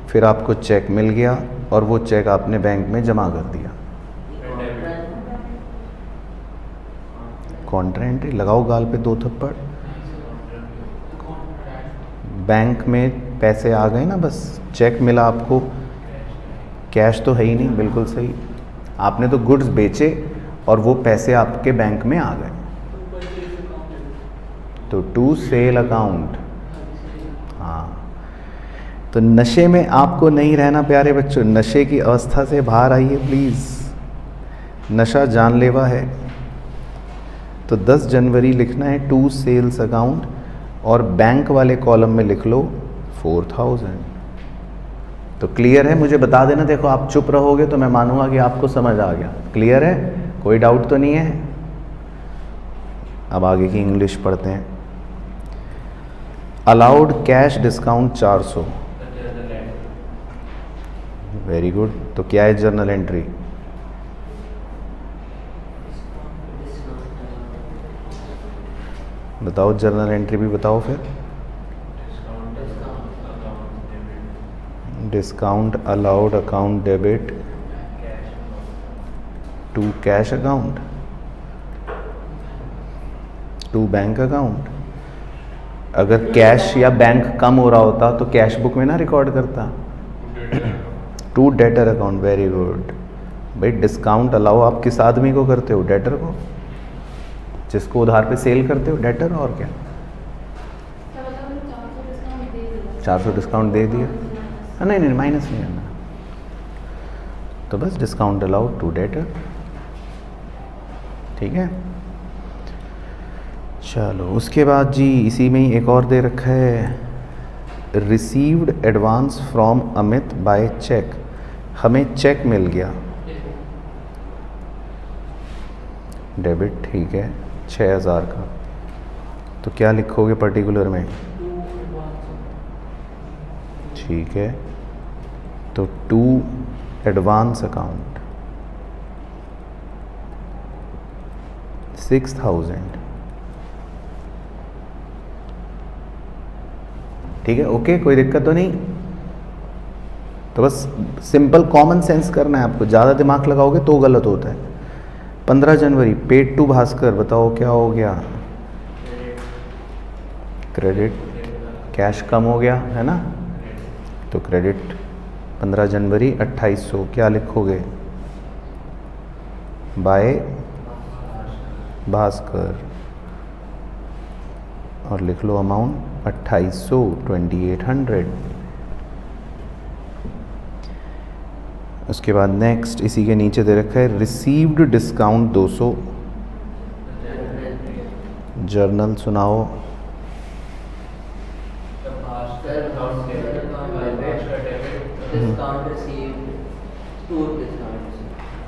फिर आपको चेक मिल गया और वो चेक आपने बैंक में जमा कर दिया। कॉन्ट्रा एंट्री, लगाओ गाल पे 2 थप्पड़। बैंक में पैसे आ गए ना, बस चेक मिला आपको, कैश तो है ही नहीं, बिल्कुल सही। आपने तो गुड्स बेचे और वो पैसे आपके बैंक में आ गए, तो टू सेल अकाउंट। हाँ, तो नशे में आपको नहीं रहना प्यारे बच्चों, नशे की अवस्था से बाहर आइए प्लीज़, नशा जानलेवा है। तो 10 जनवरी लिखना है टू सेल्स अकाउंट और बैंक वाले कॉलम में लिख लो 4000। तो क्लियर है? मुझे बता देना, देखो आप चुप रहोगे तो मैं मानूंगा कि आपको समझ आ गया। क्लियर है? कोई डाउट तो नहीं है? अब आगे की इंग्लिश पढ़ते हैं। Allowed cash discount 400। Very good. तो क्या है जर्नल एंट्री? बताओ जर्नल एंट्री भी बताओ फिर। Discount allowed account debit to cash account to bank account. अगर कैश या बैंक कम हो रहा होता तो कैश बुक में ना रिकॉर्ड करता। To debtor account. Very good भाई। डिस्काउंट अलाउ आप किस आदमी को करते हो? डेटर को, जिसको उधार पे सेल करते हो, डेटर। और क्या? 400 डिस्काउंट दे दिया। नहीं नहीं, माइनस नहीं करना, तो बस डिस्काउंट अलाउड टू डेटर। ठीक है, चलो उसके बाद जी इसी में ही एक और दे रखा है, received advance from Amit by cheque. हमें चेक मिल गया, डेबिट, ठीक है, 6000 का। तो क्या लिखोगे पर्टिकुलर में? ठीक है, तो टू एडवांस अकाउंट 6000। ठीक है, ओके, कोई दिक्कत तो नहीं? तो बस सिंपल कॉमन सेंस करना है आपको, ज़्यादा दिमाग लगाओगे तो गलत होता है। 15 जनवरी पेड टू भास्कर, बताओ क्या हो गया? क्रेडिट, कैश कम हो गया है ना, तो क्रेडिट 15 जनवरी 2800। क्या लिखोगे? बाय भास्कर और लिख लो अमाउंट 2800, 2800। उसके बाद नेक्स्ट इसी के नीचे दे रखा है रिसीव्ड डिस्काउंट 200। जर्नल सुनाओ।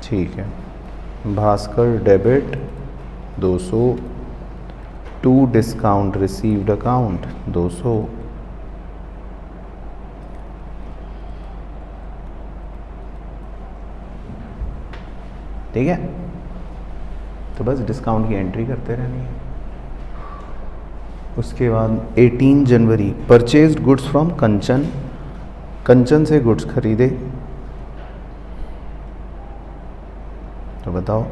ठीक है, Bhaskar debit 200 to discount received account 200। ठीक है, तो बस डिस्काउंट की एंट्री करते रहनी है। उसके बाद 18 जनवरी परचेज्ड गुड्स फ्रॉम कंचन। कंचन से गुड्स खरीदे, तो बताओ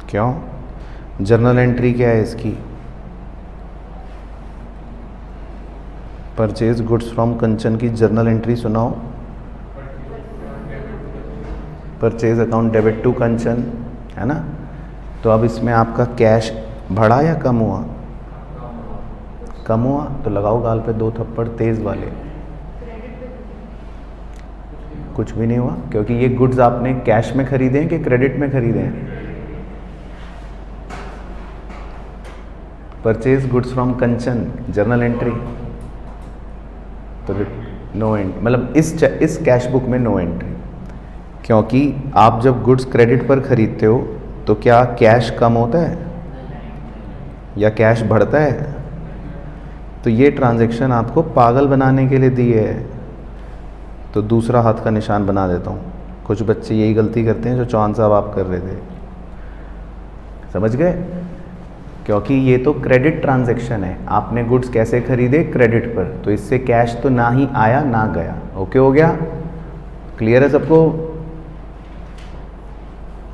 क्यों? जर्नल एंट्री क्या है इसकी? परचेज गुड्स फ्रॉम कंचन की जर्नल एंट्री सुनाओ। परचेज अकाउंट डेबिट टू कंचन, है ना। तो अब इसमें आपका कैश बढ़ा या कम हुआ? कम हुआ, तो लगाओ गाल पे 2 थप्पड़ तेज वाले। कुछ भी नहीं हुआ, क्योंकि ये गुड्स आपने कैश में खरीदे हैं कि क्रेडिट में खरीदे हैं? Purchase goods from Kanchan, journal entry, तो नो एंट्री, मतलब इस कैश बुक में नो एंट्री, क्योंकि आप जब गुड्स क्रेडिट पर खरीदते हो तो क्या कैश कम होता है या कैश बढ़ता है? तो ये ट्रांजैक्शन आपको पागल बनाने के लिए दी है। तो दूसरा हाथ का निशान बना देता हूँ। कुछ बच्चे यही गलती करते हैं जो चौहान साहब आप कर रहे थे, समझ गए? क्योंकि ये तो क्रेडिट ट्रांजैक्शन है, आपने गुड्स कैसे खरीदे? क्रेडिट पर, तो इससे कैश तो ना ही आया ना गया। ओके हो गया? क्लियर है सबको?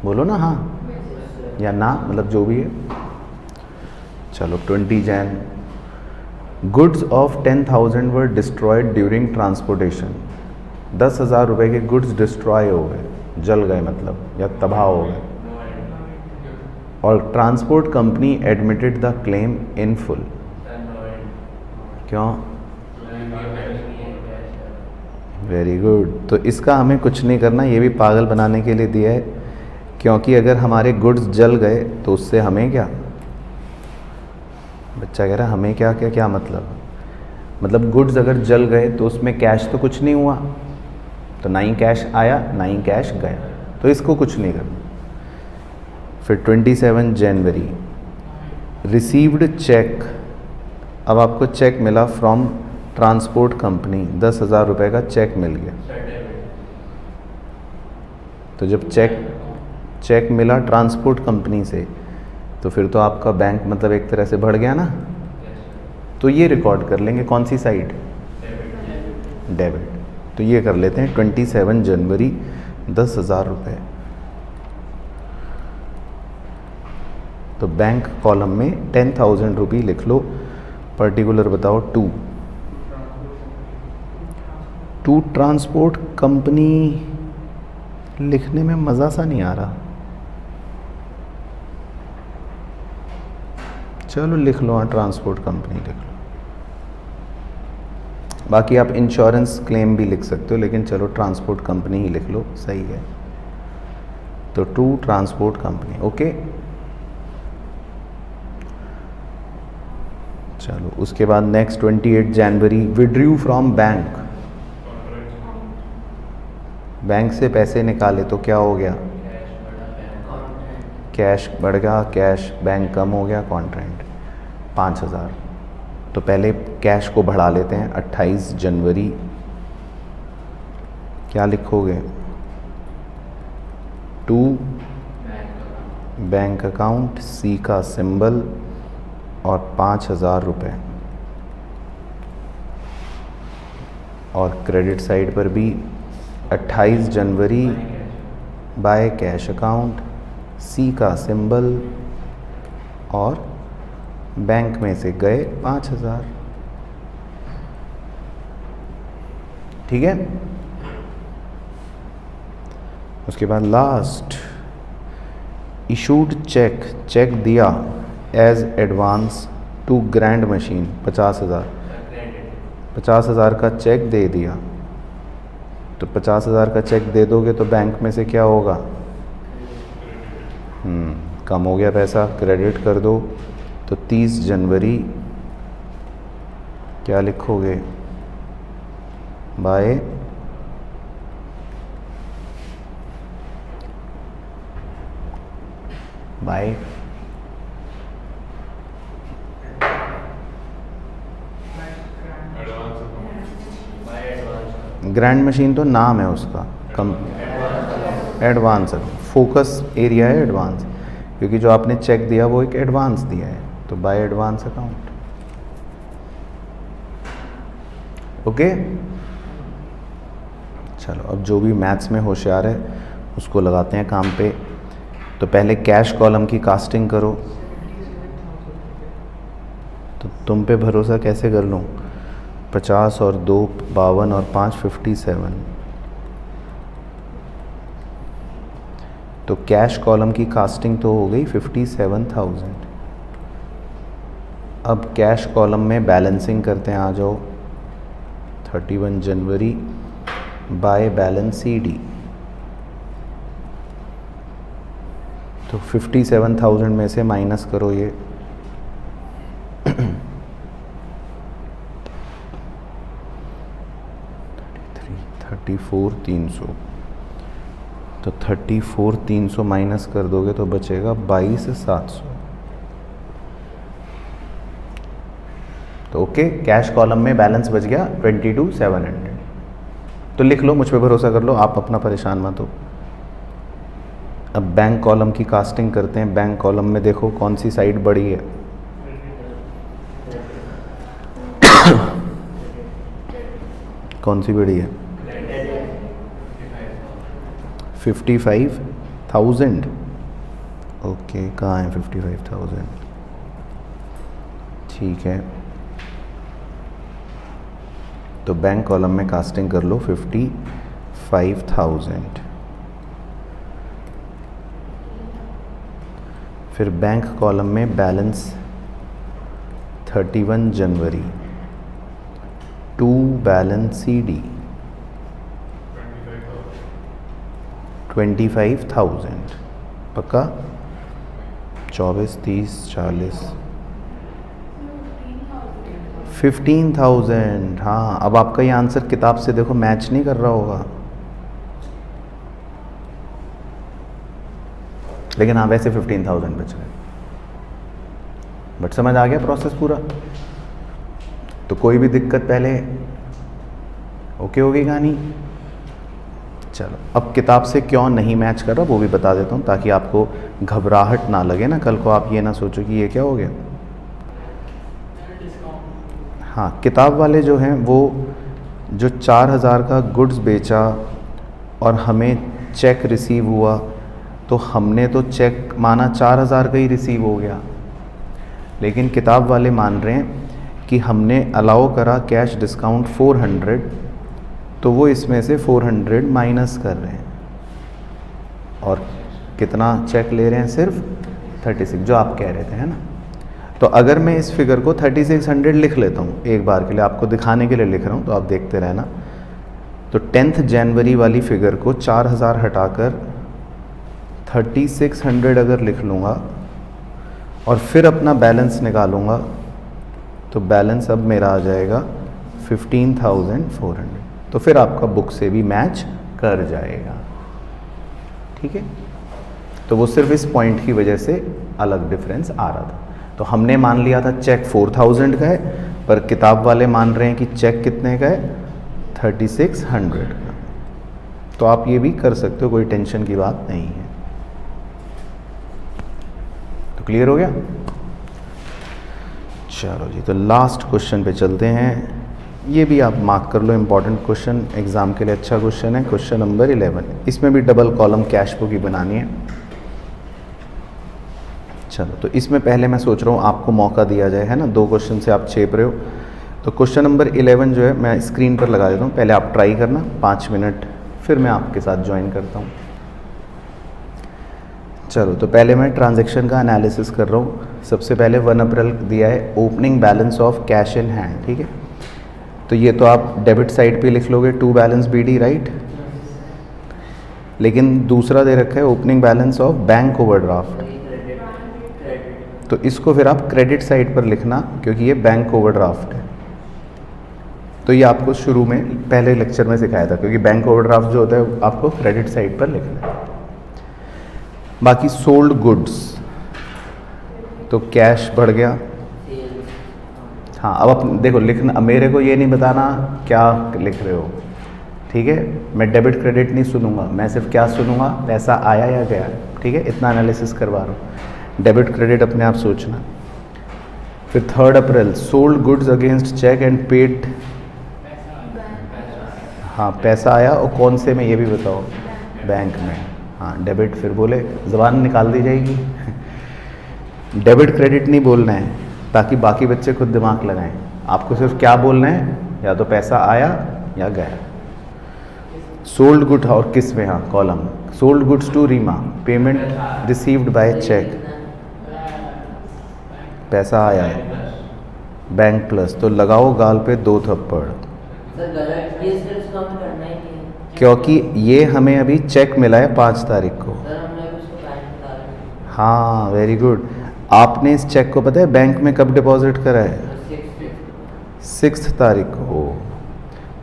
बोलो ना हाँ या ना, मतलब जो भी है। चलो 20 Jain, goods of 10,000 were destroyed during transportation. 10,000 रुपये के गुड्स डिस्ट्रॉय हो गए, जल गए मतलब, या तबाह हो गए, और transport company admitted the claim in full. क्यों? Very good. तो इसका हमें कुछ नहीं करना, ये भी पागल बनाने के लिए दिया है, क्योंकि अगर हमारे गुड्स जल गए तो उससे हमें क्या? बच्चा कह रहा है हमें क्या क्या क्या मतलब गुड्स अगर जल गए तो उसमें कैश तो कुछ नहीं हुआ, तो ना ही कैश आया ना ही कैश गया, तो इसको कुछ नहीं करना। फिर 27 जनवरी, रिसीव्ड चेक। अब आपको चेक मिला फ्रॉम ट्रांसपोर्ट कंपनी, 10,000 रुपये का चेक मिल गया। तो जब चेक मिला ट्रांसपोर्ट कंपनी से, तो फिर तो आपका बैंक मतलब एक तरह से बढ़ गया ना। तो ये रिकॉर्ड कर लेंगे, कौन सी साइड? डेबिट। तो ये कर लेते हैं 27 जनवरी 10,000 रुपये। तो बैंक कॉलम में 10,000 रुपये लिख लो, पर्टिकुलर बताओ टू ट्रांसपोर्ट कंपनी। लिखने में मज़ा सा नहीं आ रहा, चलो लिख लो, हाँ ट्रांसपोर्ट कंपनी लिख लो। बाकी आप इंश्योरेंस क्लेम भी लिख सकते हो, लेकिन चलो ट्रांसपोर्ट कंपनी ही लिख लो, सही है। तो टू ट्रांसपोर्ट कंपनी, ओके। चलो उसके बाद next 28 January, withdrew from bank. Bank से पैसे निकाले तो क्या हो गया? कैश बढ़ गया, कैश बैंक कम हो गया, कॉन्ट्रेंट 5,000। तो पहले कैश को बढ़ा लेते हैं। 28 जनवरी क्या लिखोगे? टू बैंक अकाउंट, सी का सिंबल और 5,000 रुपये। और क्रेडिट साइड पर भी 28 जनवरी बाय कैश अकाउंट, सी का सिंबल और बैंक में से गए 5,000। ठीक है। उसके बाद लास्ट, इशूड चेक दिया as advance to grand machine 50,000। 50,000 का चेक दे दिया, तो 50,000 का चेक दे दोगे तो बैंक में से क्या होगा? कम हो गया पैसा, क्रेडिट कर दो। तो 30 जनवरी क्या लिखोगे? बाय ग्रैंड मशीन तो नाम है उसका, कम एडवांस, फोकस एरिया है एडवांस, क्योंकि जो आपने चेक दिया वो एक एडवांस दिया है, तो बाय एडवांस अकाउंट। ओके। चलो अब जो भी मैथ्स में होशियार है उसको लगाते हैं काम पे। तो पहले कैश कॉलम की कास्टिंग करो। तो तुम पे भरोसा कैसे कर लूँ? 50 और 2 52 और 5 57। तो कैश कॉलम की कास्टिंग तो हो गई 57,000। अब कैश कॉलम में बैलेंसिंग करते हैं, आ जाओ। 31 जनवरी बाय बैलेंस CD। तो 57,000 में से माइनस करो ये 34,300। तो 34,300 माइनस कर दोगे तो बचेगा 22,700। तो ओके, कैश कॉलम में बैलेंस बच गया 22,700। तो लिख लो, मुझ पे भरोसा कर लो, आप अपना परेशान मत हो। अब बैंक कॉलम की कास्टिंग करते हैं। बैंक कॉलम में देखो कौन सी साइड बड़ी है। कौन सी बड़ी है? 55,000। ओके, कहाँ है 55,000? ठीक है, तो बैंक कॉलम में कास्टिंग कर लो 55,000। फिर बैंक कॉलम में balance 31 January to balance CD 25,000। पक्का? 24, 30, 40, 15,000। हाँ, अब आपका ये आंसर किताब से देखो मैच नहीं कर रहा होगा, लेकिन हाँ वैसे 15,000 बच गए। बट समझ आ गया प्रोसेस पूरा? तो कोई भी दिक्कत पहले ओके होगी कहानी? चलो, अब किताब से क्यों नहीं मैच कर रहा वो भी बता देता हूँ, ताकि आपको घबराहट ना लगे ना, कल को आप ये ना सोचो कि ये क्या हो गया। हाँ, किताब वाले जो हैं वो जो 4,000 का गुड्स बेचा और हमें चेक रिसीव हुआ, तो हमने तो चेक माना 4,000 का ही रिसीव हो गया, लेकिन किताब वाले मान रहे हैं कि हमने अलाउ करा कैश डिस्काउंट 400, तो वो इसमें से 400 माइनस कर रहे हैं और कितना चेक ले रहे हैं? सिर्फ 36, जो आप कह रहे थे, है ना। तो अगर मैं इस फिगर को 3600 लिख लेता हूँ एक बार के लिए, आपको दिखाने के लिए लिख रहा हूँ, तो आप देखते रहना। तो 10 जनवरी वाली फिगर को 4,000 हटाकर 3600 अगर लिख लूँगा और फिर अपना बैलेंस निकालूँगा, तो बैलेंस अब मेरा आ जाएगा 15,400। तो फिर आपका बुक से भी मैच कर जाएगा, ठीक है। तो वो सिर्फ इस पॉइंट की वजह से अलग डिफरेंस आ रहा था। तो हमने मान लिया था चेक 4,000 का है, पर किताब वाले मान रहे हैं कि चेक कितने का है? 3600 का। तो आप ये भी कर सकते हो, कोई टेंशन की बात नहीं है। तो क्लियर हो गया? चलो जी, तो लास्ट क्वेश्चन पे चलते हैं। ये भी आप मार्क कर लो, इम्पॉर्टेंट क्वेश्चन, एग्जाम के लिए अच्छा क्वेश्चन है। क्वेश्चन नंबर 11, इसमें भी डबल कॉलम कैश बुक ही बनानी है। चलो, तो इसमें पहले मैं सोच रहा हूँ आपको मौका दिया जाए, है ना, 2 क्वेश्चन से आप छेप रहे हो। तो क्वेश्चन नंबर 11 जो है मैं स्क्रीन पर लगा देता हूँ, पहले आप ट्राई करना 5 मिनट, फिर मैं आपके साथ ज्वाइन करता हूँ। चलो, तो पहले मैं ट्रांजैक्शन का एनालिसिस कर रहा हूँ। सबसे पहले 1 अप्रैल दिया है opening balance of cash in hand, ठीक है। तो ये तो आप डेबिट साइड पे लिख लोगे टू बैलेंस BD, राइट। लेकिन दूसरा दे रखा है opening balance of bank overdraft, तो इसको फिर आप क्रेडिट साइड पर लिखना, क्योंकि ये बैंक ओवरड्राफ्ट है। तो ये आपको शुरू में पहले लेक्चर में सिखाया था, क्योंकि बैंक ओवरड्राफ्ट जो होता है आपको क्रेडिट साइड पर लिखना है। बाकी सोल्ड गुड्स, तो कैश बढ़ गया। हाँ, अब देखो लिखना, मेरे को ये नहीं बताना क्या लिख रहे हो, ठीक है। मैं डेबिट क्रेडिट नहीं सुनूंगा, मैं सिर्फ क्या सुनूंगा? पैसा आया या गया, ठीक है। इतना एनालिसिस करवा रहा हूँ, डेबिट क्रेडिट अपने आप सोचना। फिर 3 April sold goods against cheque and paid, हाँ पैसा आया, और कौन से में ये भी बताओ? बैंक में, हाँ डेबिट। फिर बोले ज़बान निकाल दी जाएगी। डेबिट क्रेडिट नहीं बोलना है, ताकि बाकी बच्चे खुद दिमाग लगाएं। आपको सिर्फ क्या बोलना है? या तो पैसा आया या गया। सोल्ड गुड और किस में, हाँ column sold goods to Reema, payment received by cheque, पैसा आया है बैंक प्लस, तो लगाओ गाल पे 2 थप्पड़। क्योंकि ये हमें अभी चेक मिला है 5 तारीख को। हाँ वेरी गुड। आपने इस चेक को पता है बैंक में कब डिपॉजिट करा है? 6 तारीख को।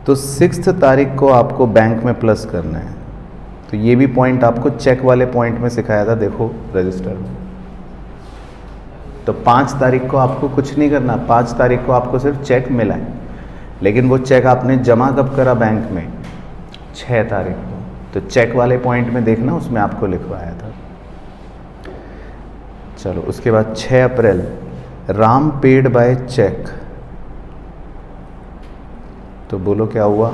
तो 6 तारीख को आपको बैंक में प्लस करना है। तो ये भी पॉइंट आपको चेक वाले पॉइंट में सिखाया था, देखो रजिस्टर में। तो 5 तारीख को आपको कुछ नहीं करना, 5 तारीख को आपको सिर्फ चेक मिला है, लेकिन वो चेक आपने जमा कब करा बैंक में? 6 तारीख को। तो चेक वाले पॉइंट में देखना, उसमें आपको लिखवाया था। चलो उसके बाद 6 अप्रैल, राम पेड बाय चेक। तो बोलो क्या हुआ?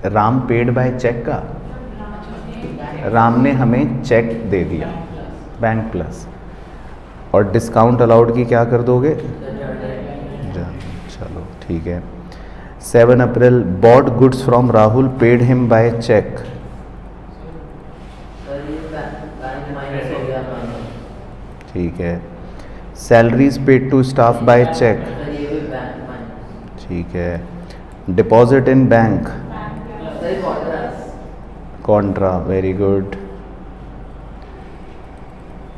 राम पेड बाय चेक का, राम ने हमें चेक दे दिया बैंक प्लस, और डिस्काउंट अलाउड की क्या कर दोगे? चलो ठीक है। 7 April, bought goods from Rahul, paid him by cheque. ठीक है। Salaries paid to staff by cheque. ठीक है। Deposit in bank, contra, very good.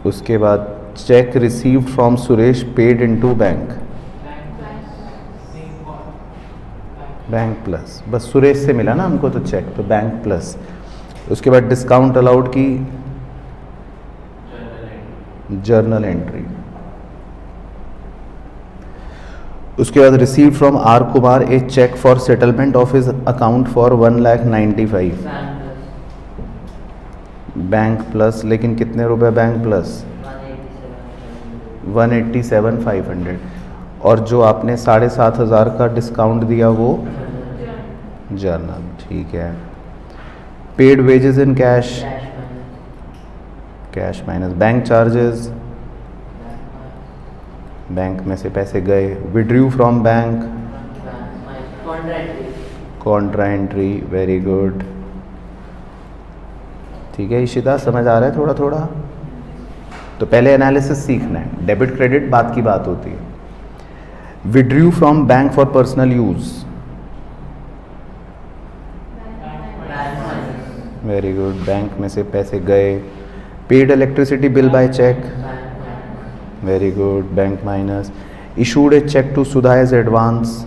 उसके बाद cheque received from Suresh, paid into bank, bank plus. बस सुरेश से मिला ना हमको तो चेक, तो बैंक प्लस। उसके बाद डिस्काउंट अलाउड की जर्नल एंट्री। उसके बाद receive from R Kumar a cheque for settlement of his account for 1,95,000, bank plus. लेकिन कितने रुपए बैंक प्लस? 187,500। और जो आपने 7,500 का डिस्काउंट दिया वो जर्नल। ठीक है। Paid wages in cash, cash minus bank charges, bank में से पैसे गए। Withdrew from bank, Contra entry, very good. ठीक है इशिता, समझ आ रहा है थोड़ा थोड़ा? तो पहले एनालिसिस सीखना है, डेबिट क्रेडिट बात की बात होती है। Withdrew from bank for personal use, very good, bank में से पैसे गए। Paid electricity bill by cheque, very good, bank minus. Issued a cheque to Sudha as advance,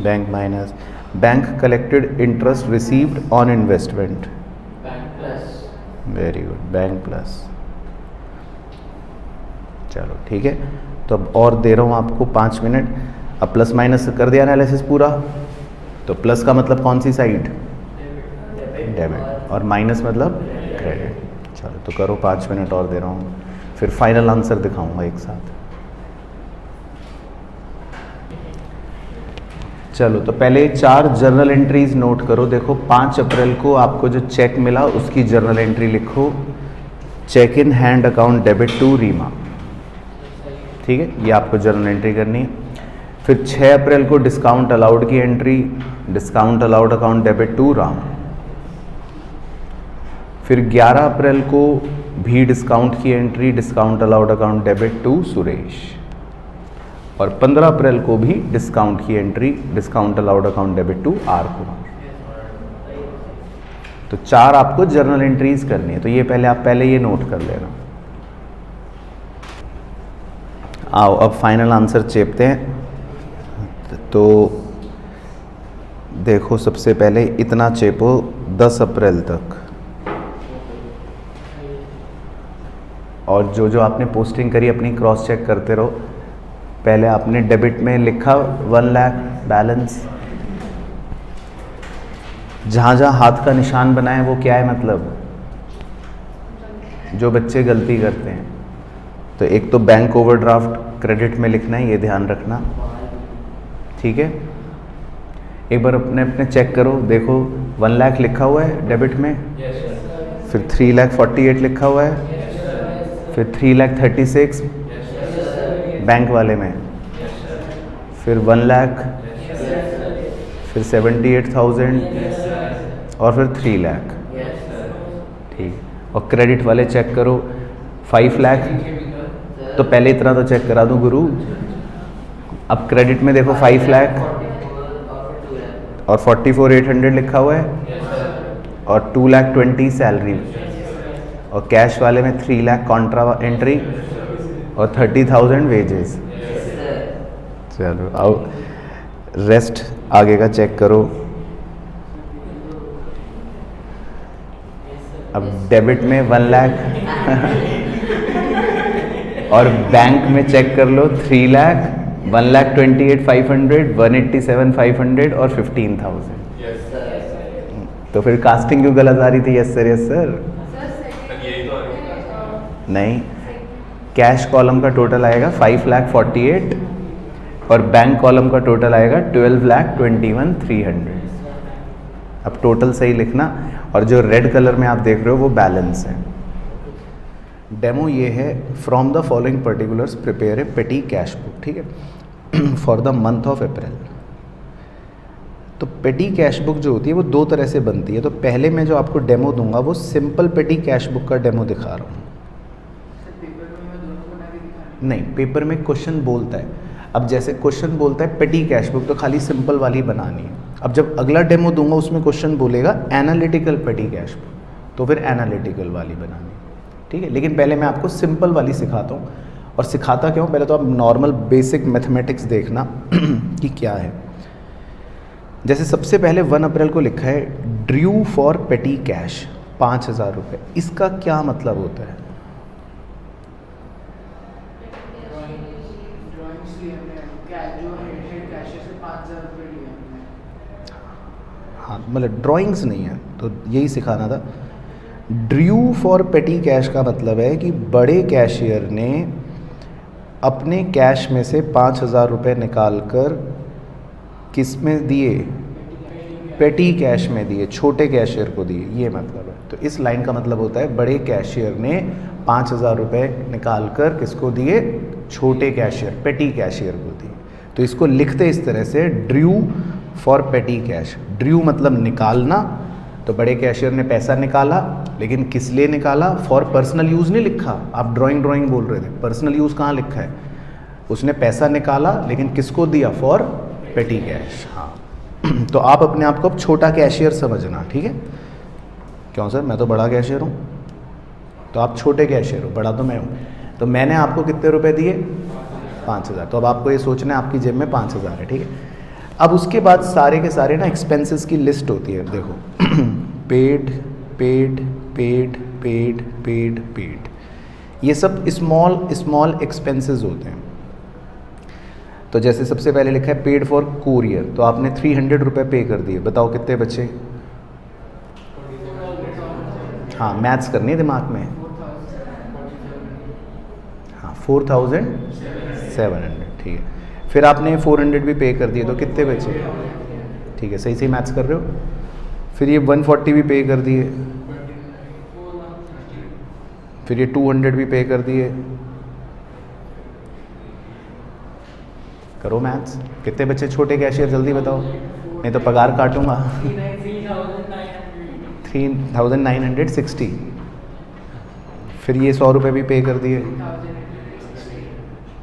bank minus. Bank collected interest received on investment, very good, bank plus. चलो ठीक है। तो अब और दे रहा हूँ आपको 5 मिनट। अब प्लस माइनस कर दिया एनालिसिस पूरा, तो प्लस का मतलब कौन सी साइड? डेबिट, और माइनस मतलब क्रेडिट। चलो तो करो, 5 मिनट और दे रहा हूँ, फिर फाइनल आंसर दिखाऊंगा एक साथ। चलो तो पहले 4 जर्नल एंट्रीज नोट करो। देखो 5 अप्रैल को आपको जो चेक मिला उसकी जर्नल एंट्री लिखो, cheque in hand account debit to Reema. ठीक है, ये आपको जर्नल एंट्री करनी है। फिर 6 अप्रैल को डिस्काउंट अलाउड की entry, discount allowed account debit to Ram. फिर 11 अप्रैल को भी डिस्काउंट की entry, discount allowed account debit to Suresh. और 15 अप्रैल को भी डिस्काउंट की entry, discount allowed account debit to R Kumar. तो 4 आपको जर्नल एंट्रीज करनी है। तो ये पहले ये नोट कर लेना। आओ अब फाइनल आंसर चेपते हैं। तो देखो सबसे पहले इतना चेपो 10 अप्रैल तक, और जो जो आपने पोस्टिंग करी अपनी क्रॉस चेक करते रहो। पहले आपने डेबिट में लिखा 1 लाख बैलेंस, जहाँ जहाँ हाथ का निशान बनाए वो क्या है, मतलब जो बच्चे गलती करते हैं। तो एक तो बैंक ओवरड्राफ्ट क्रेडिट में लिखना है, ये ध्यान रखना। ठीक है, एक बार अपने चेक करो, देखो 1 लाख लिखा हुआ है डेबिट में, फिर 3,48,000 लिखा हुआ है, फिर 3,36,000, बैंक वाले में, फिर 1 लाख, फिर 78,000 और फिर 3 लाख। ठीक, और क्रेडिट वाले चेक करो 5 लाख, तो पहले इतना तो चेक करा दूं गुरु। अब क्रेडिट में देखो 5 लाख और 44,800 लिखा हुआ है और 2,20,000 सैलरी, और कैश वाले में 3 लाख कॉन्ट्रा एंट्री और 30,000 वेजेस। चलो आओ रेस्ट आगे का चेक करो। अब डेबिट में 1 लाख और बैंक में चेक कर लो 3 लाख, 1,28,500, 187,500 और 15,000। तो फिर कास्टिंग क्यों गलत आ रही थी? Yes sir. नहीं, कैश कॉलम का टोटल आएगा 5,48,000 और बैंक कॉलम का टोटल आएगा 12,21,300। अब टोटल सही लिखना, और जो रेड कलर में आप देख रहे हो वो बैलेंस है। डेमो ये है, from the following particulars prepare a पेटी कैश बुक, ठीक है, for the month of April. तो पेटी कैश बुक जो होती है वो दो तरह से बनती है। तो पहले मैं जो आपको डेमो दूंगा वो सिंपल पेटी कैश बुक का डेमो दिखा रहा हूँ। नहीं, पेपर में क्वेश्चन बोलता है। अब जैसे क्वेश्चन बोलता है पेटी कैश बुक, तो खाली सिंपल वाली बनानी है। अब जब अगला डेमो दूंगा उसमें क्वेश्चन बोलेगा एनालिटिकल पेटी कैश बुक, तो फिर एनालिटिकल वाली बनानी है, ठीक है। लेकिन पहले मैं आपको सिंपल वाली सिखाता हूँ। और सिखाता क्यों, पहले तो आप नॉर्मल बेसिक मैथमेटिक्स देखना कि क्या है। जैसे सबसे पहले 1 अप्रैल को लिखा है ड्रू फॉर पेटी कैश 5,000 रुपये। इसका क्या मतलब होता है? हाँ, मतलब ड्राइंग्स नहीं है, तो यही सिखाना था। ड्रू फॉर पेटी कैश का मतलब है कि बड़े कैशियर ने अपने कैश में से 5,000 रुपये निकाल कर किस में दिए? पेटी कैश में दिए, छोटे कैशियर को दिए, ये मतलब है। तो इस लाइन का मतलब होता है बड़े कैशियर ने 5,000 रुपये निकाल कर किसको दिए? छोटे कैशियर, पेटी कैशियर को दिए। तो इसको लिखते इस तरह से, ड्रू फॉर पेटी कैश। ड्रू मतलब निकालना, तो बड़े कैशियर ने पैसा निकाला, लेकिन किस लिए निकाला? फॉर पर्सनल यूज़ नहीं लिखा। आप ड्राइंग बोल रहे थे, पर्सनल यूज़ कहाँ लिखा है? उसने पैसा निकाला लेकिन किसको दिया? फॉर पेटी कैश। हाँ, तो आप अपने आप को अब छोटा कैशियर समझना, ठीक है। क्यों सर, मैं तो बड़ा कैशियर हूँ। तो आप छोटे कैशियर हो, बड़ा तो मैं हूँ। तो मैंने आपको कितने रुपए दिए? 5,000। तो अब आपको ये सोचना है आपकी जेब में 5,000 है, ठीक है। अब उसके बाद सारे के सारे ना एक्सपेंसेस की लिस्ट होती है, देखो paid paid paid paid paid paid, ये सब स्मॉल एक्सपेंसेस होते हैं। तो जैसे सबसे पहले लिखा है पेड फॉर कुरियर, तो आपने 300 रुपये पे कर दिए। बताओ कितने बचे? हाँ, मैथ्स करनी है दिमाग में। हाँ, 4,700, ठीक है। फिर आपने 400 भी पे कर दिए, तो कितने बचे? ठीक है, सही सही मैथ्स कर रहे हो। फिर ये 140 भी पे कर दिए, फिर ये 200 भी पे कर दिए। करो मैथ्स, कितने बच्चे छोटे कैशियर? जल्दी बताओ, नहीं तो पगार काटूंगा। 3,960। फिर ये 100 रुपये भी पे कर दिए,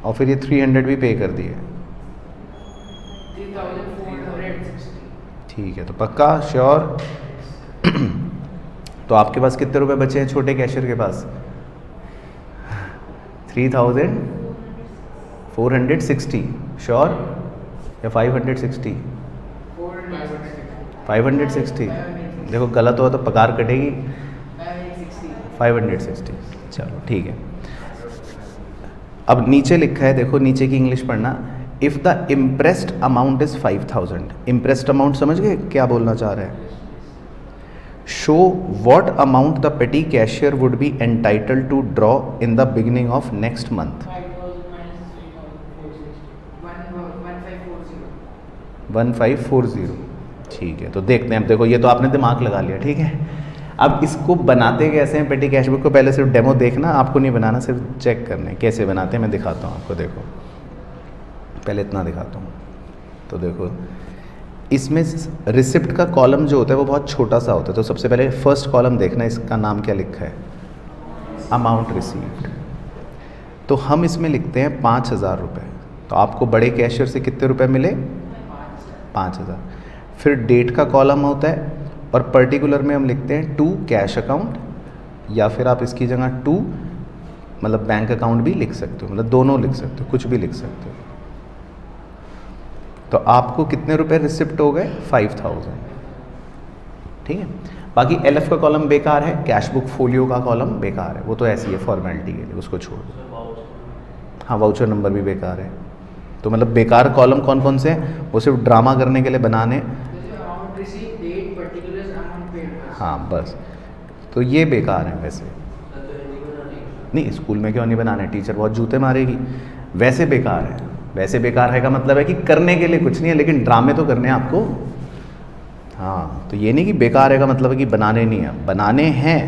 और फिर ये 300 भी पे कर दिए। ठीक है, तो पक्का श्योर? तो आपके पास कितने रुपए बचे हैं छोटे कैशियर के पास? 3,460 श्योर या 560? 560। देखो गलत हुआ तो पगार कटेगी। 560, चलो ठीक है। अब नीचे लिखा है, देखो नीचे की इंग्लिश पढ़ना। If the imprest amount is 5,000, imprest amount समझ गए क्या बोलना चाह रहे हैं? Show what amount the petty cashier would be entitled to draw in the beginning of next month. 1540। ठीक है, तो देखते हैं। अब देखो ये तो आपने दिमाग लगा लिया, ठीक है। अब इसको बनाते कैसे हैं पेटी कैश बुक को? पहले सिर्फ डेमो देखना, आपको नहीं बनाना, सिर्फ चेक करना है कैसे बनाते हैं। मैं दिखाता हूँ आपको, देखो पहले इतना दिखाता हूँ। तो देखो इसमें रिसिप्ट का कॉलम जो होता है वो बहुत छोटा सा होता है। तो सबसे पहले फर्स्ट कॉलम देखना, इसका नाम क्या लिखा है, अमाउंट रिसीव्ड। तो हम इसमें लिखते हैं 5,000 रुपये। तो आपको बड़े कैशियर से कितने रुपए मिले, 5,000। फिर डेट का कॉलम होता है और पर्टिकुलर में हम लिखते हैं टू कैश अकाउंट, या फिर आप इसकी जगह टू मतलब बैंक अकाउंट भी लिख सकते हो, मतलब दोनों लिख सकते हो, कुछ भी लिख सकते हो। तो आपको कितने रुपए रिसिप्ट हो गए, 5,000। ठीक है। बाकी एलएफ का कॉलम बेकार है, कैश बुक फोलियो का कॉलम बेकार है, वो तो ऐसी है फॉर्मेलिटी के लिए, उसको छोड़ दो। हाँ, वाउचर नंबर भी बेकार है। तो मतलब बेकार कॉलम कौन कौन से हैं, वो सिर्फ ड्रामा करने के लिए बनाने। हाँ बस, तो ये बेकार है वैसे। नहीं, स्कूल में क्यों नहीं बनाने, टीचर बहुत जूते मारेगी। वैसे बेकार है, वैसे बेकार है का मतलब है कि करने के लिए कुछ नहीं है, लेकिन ड्रामे तो करने हैं आपको। हाँ, तो ये नहीं कि बेकार है का मतलब है कि बनाने नहीं है, बनाने हैं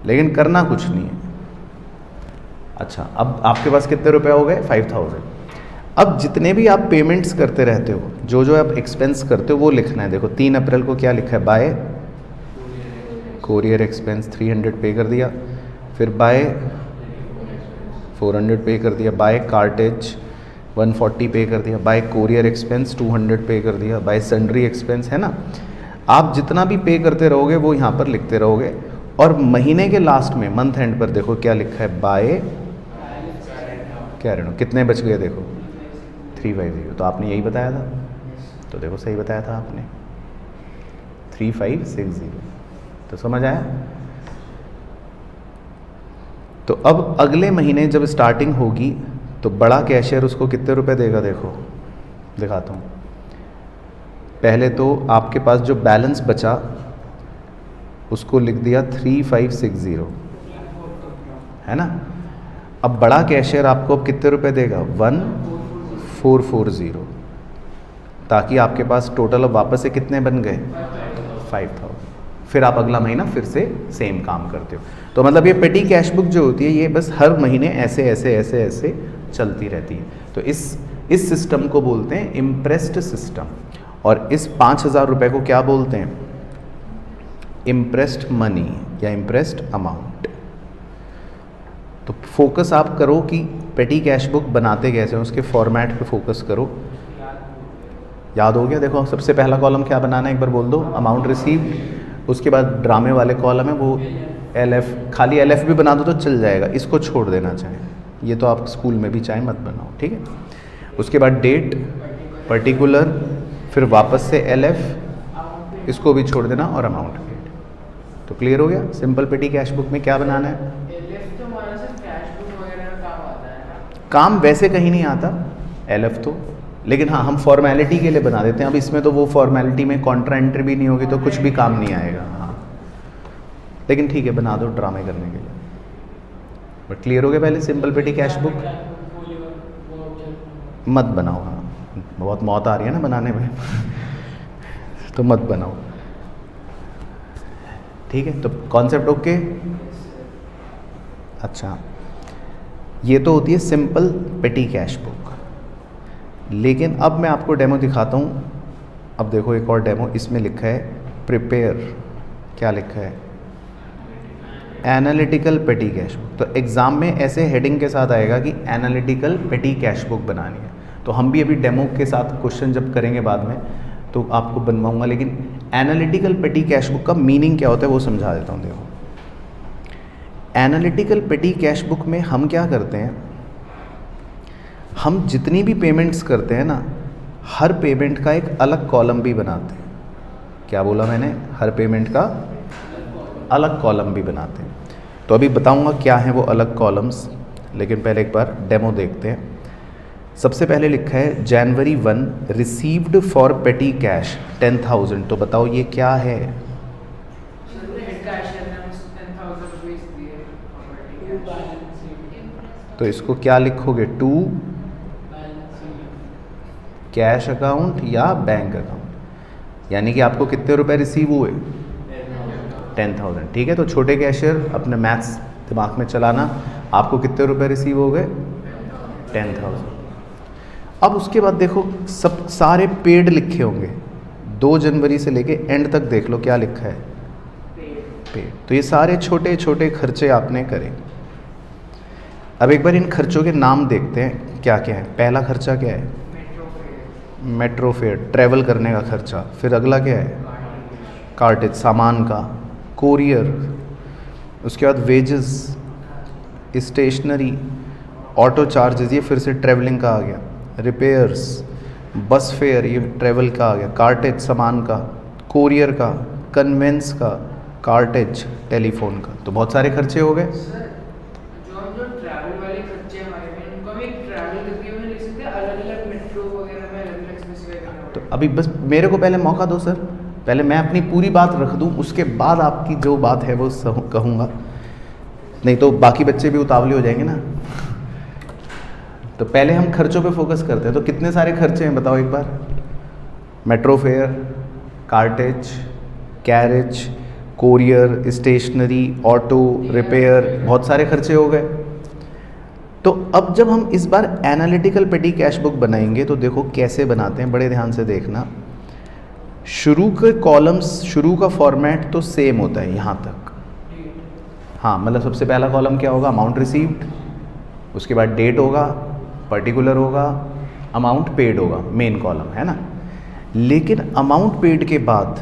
लेकिन करना कुछ नहीं है। अच्छा, अब आपके पास कितने रुपए हो गए, 5,000। अब जितने भी आप पेमेंट्स करते रहते हो, जो जो आप एक्सपेंस करते हो वो लिखना है। देखो 3 अप्रैल को क्या लिखा है, बाय कोरियर एक्सपेंस 300 पे कर दिया, फिर बाय 400 पे कर दिया, बाय कार्टेज 140 पे कर दिया, बाय कोरियर एक्सपेंस 200 पे कर दिया, बाय सन्ड्री एक्सपेंस, है ना। आप जितना भी पे करते रहोगे वो यहाँ पर लिखते रहोगे। और महीने के लास्ट में मंथ एंड पर देखो क्या लिखा है, बाय क्या कितने बच गए, देखो 350। तो आपने यही बताया था, तो देखो सही बताया था आपने, 3560। तो समझ आया। तो अब अगले महीने जब स्टार्टिंग होगी तो बड़ा कैशियर उसको कितने रुपए देगा, देखो दिखाता हूँ। पहले तो आपके पास जो बैलेंस बचा उसको लिख दिया 3560, है ना। अब बड़ा कैशियर आपको अब कितने रुपए देगा, 1440, ताकि आपके पास टोटल अब वापस से कितने बन गए, 5,000। फिर आप अगला महीना फिर से सेम काम करते हो। तो मतलब ये पेटी कैश बुक जो होती है ये बस हर महीने ऐसे ऐसे ऐसे ऐसे चलती रहती है। तो इस सिस्टम को बोलते हैं इम्प्रेस्ड सिस्टम। और इस 5,000 रुपये को क्या बोलते हैं, इम्प्रेस्ड मनी या इम्प्रेस्ड अमाउंट। तो फोकस आप करो कि पेटी कैश बुक बनाते कैसे हैं, उसके फॉर्मेट पे फोकस करो। याद हो गया। देखो सबसे पहला कॉलम क्या बनाना है, एक बार बोल दो, अमाउंट रिसीव्ड। उसके बाद ड्रामे वाले कॉलम है वो एलएफ, खाली एलएफ भी बना दो तो चल जाएगा, इसको छोड़ देना चाहे, ये तो आप स्कूल में भी चाहे मत बनाओ, ठीक है। उसके बाद डेट, पर्टिकुलर, फिर वापस से एलएफ, इसको भी छोड़ देना, और अमाउंट डेट। तो क्लियर हो गया। सिंपल पेटी कैश बुक में क्या बनाना है, काम वैसे कहीं नहीं आता एलएफ तो, लेकिन हाँ हम फॉर्मेलिटी के लिए बना देते हैं। अब इसमें तो वो फॉर्मेलिटी में कॉन्ट्रा एंट्री भी नहीं होगी तो कुछ भी काम नहीं आएगा। हाँ लेकिन ठीक है, बना दो ड्रामे करने के लिए। बट क्लियर हो गया पहले सिंपल पेटी कैश बुक मत बनाओ। हाँ बहुत मौत आ रही है ना बनाने में तो मत बनाओ, ठीक है। तो कॉन्सेप्ट ओके। अच्छा, ये तो होती है सिंपल पेटी कैश बुक। लेकिन अब मैं आपको डेमो दिखाता हूँ। अब देखो एक और डेमो, इसमें लिखा है प्रिपेयर, क्या लिखा है, एनालिटिकल पेटी कैश बुक। तो एग्ज़ाम में ऐसे हेडिंग के साथ आएगा कि एनालिटिकल पेटी कैश बुक बनानी है। तो हम भी अभी डेमो के साथ क्वेश्चन जब करेंगे बाद में तो आपको बनवाऊंगा, लेकिन एनालिटिकल पेटी कैश बुक का मीनिंग क्या होता है वो समझा देता हूँ। देखो एनालिटिकल पेटी कैश बुक में हम क्या करते हैं, हम जितनी भी पेमेंट्स करते हैं ना, हर पेमेंट का एक अलग कॉलम भी बनाते हैं। क्या बोला मैंने, हर पेमेंट का अलग कॉलम भी बनाते हैं। तो अभी बताऊंगा क्या है वो अलग कॉलम्स, लेकिन पहले एक बार डेमो देखते हैं। सबसे पहले लिखा है जनवरी 1 रिसीव्ड फॉर पेटी कैश 10,000। तो बताओ ये क्या है, तो इसको क्या लिखोगे, टू कैश अकाउंट या बैंक अकाउंट, यानी कि आपको कितने रुपए रिसीव हुए, 10,000। ठीक है, तो छोटे कैशियर अपने मैथ्स दिमाग में चलाना, आपको कितने रुपए रिसीव हो गए, 10,000। अब उसके बाद देखो सब सारे पेड लिखे होंगे, 2 जनवरी से लेके एंड तक देख लो क्या लिखा है, पेड। तो ये सारे छोटे छोटे खर्चे आपने करे। अब एक बार इन खर्चों के नाम देखते हैं क्या क्या है। पहला खर्चा क्या है? मेट्रो फेयर, ट्रैवल करने का खर्चा। फिर अगला क्या है? कार्टेज, सामान का। कोरियर, उसके बाद वेजेस, स्टेशनरी, ऑटो चार्जेस, ये फिर से ट्रैवलिंग का आ गया। रिपेयर्स, बस फेयर, ये ट्रैवल का आ गया। कार्टेज, सामान का। कोरियर का, कन्वेंस का, कार्टेज, टेलीफोन का। तो बहुत सारे खर्चे हो गए। जो ट्रैवल वाले खर्चे हमारे में, इनको हम एक ट्रैवल करके में लिख सकते हैं, अलग-अलग मेट्रो वगैरह में अलग-अलग स्पेसिफाई करना तो पड़ेगा। अभी बस मेरे को पहले मौका दो सर, पहले मैं अपनी पूरी बात रख दूं, उसके बाद आपकी जो बात है वो कहूँगा, नहीं तो बाकी बच्चे भी उतावले हो जाएंगे ना। तो पहले हम खर्चों पे फोकस करते हैं। तो कितने सारे खर्चे हैं बताओ एक बार? Metro fare, cartage, carriage, courier, stationery, auto, repair, बहुत सारे खर्चे हो गए। तो अब जब हम इस बार एनालिटिकल पेटी कैश बुक बनाएंगे तो देखो कैसे बनाते हैं, बड़े ध्यान से देखना। शुरू के कॉलम्स, शुरू का फॉर्मेट तो सेम होता है यहाँ तक। हाँ, मतलब सबसे पहला कॉलम क्या होगा? अमाउंट रिसीव्ड, उसके बाद डेट होगा, पर्टिकुलर होगा, अमाउंट पेड होगा, मेन कॉलम है ना। लेकिन अमाउंट पेड के बाद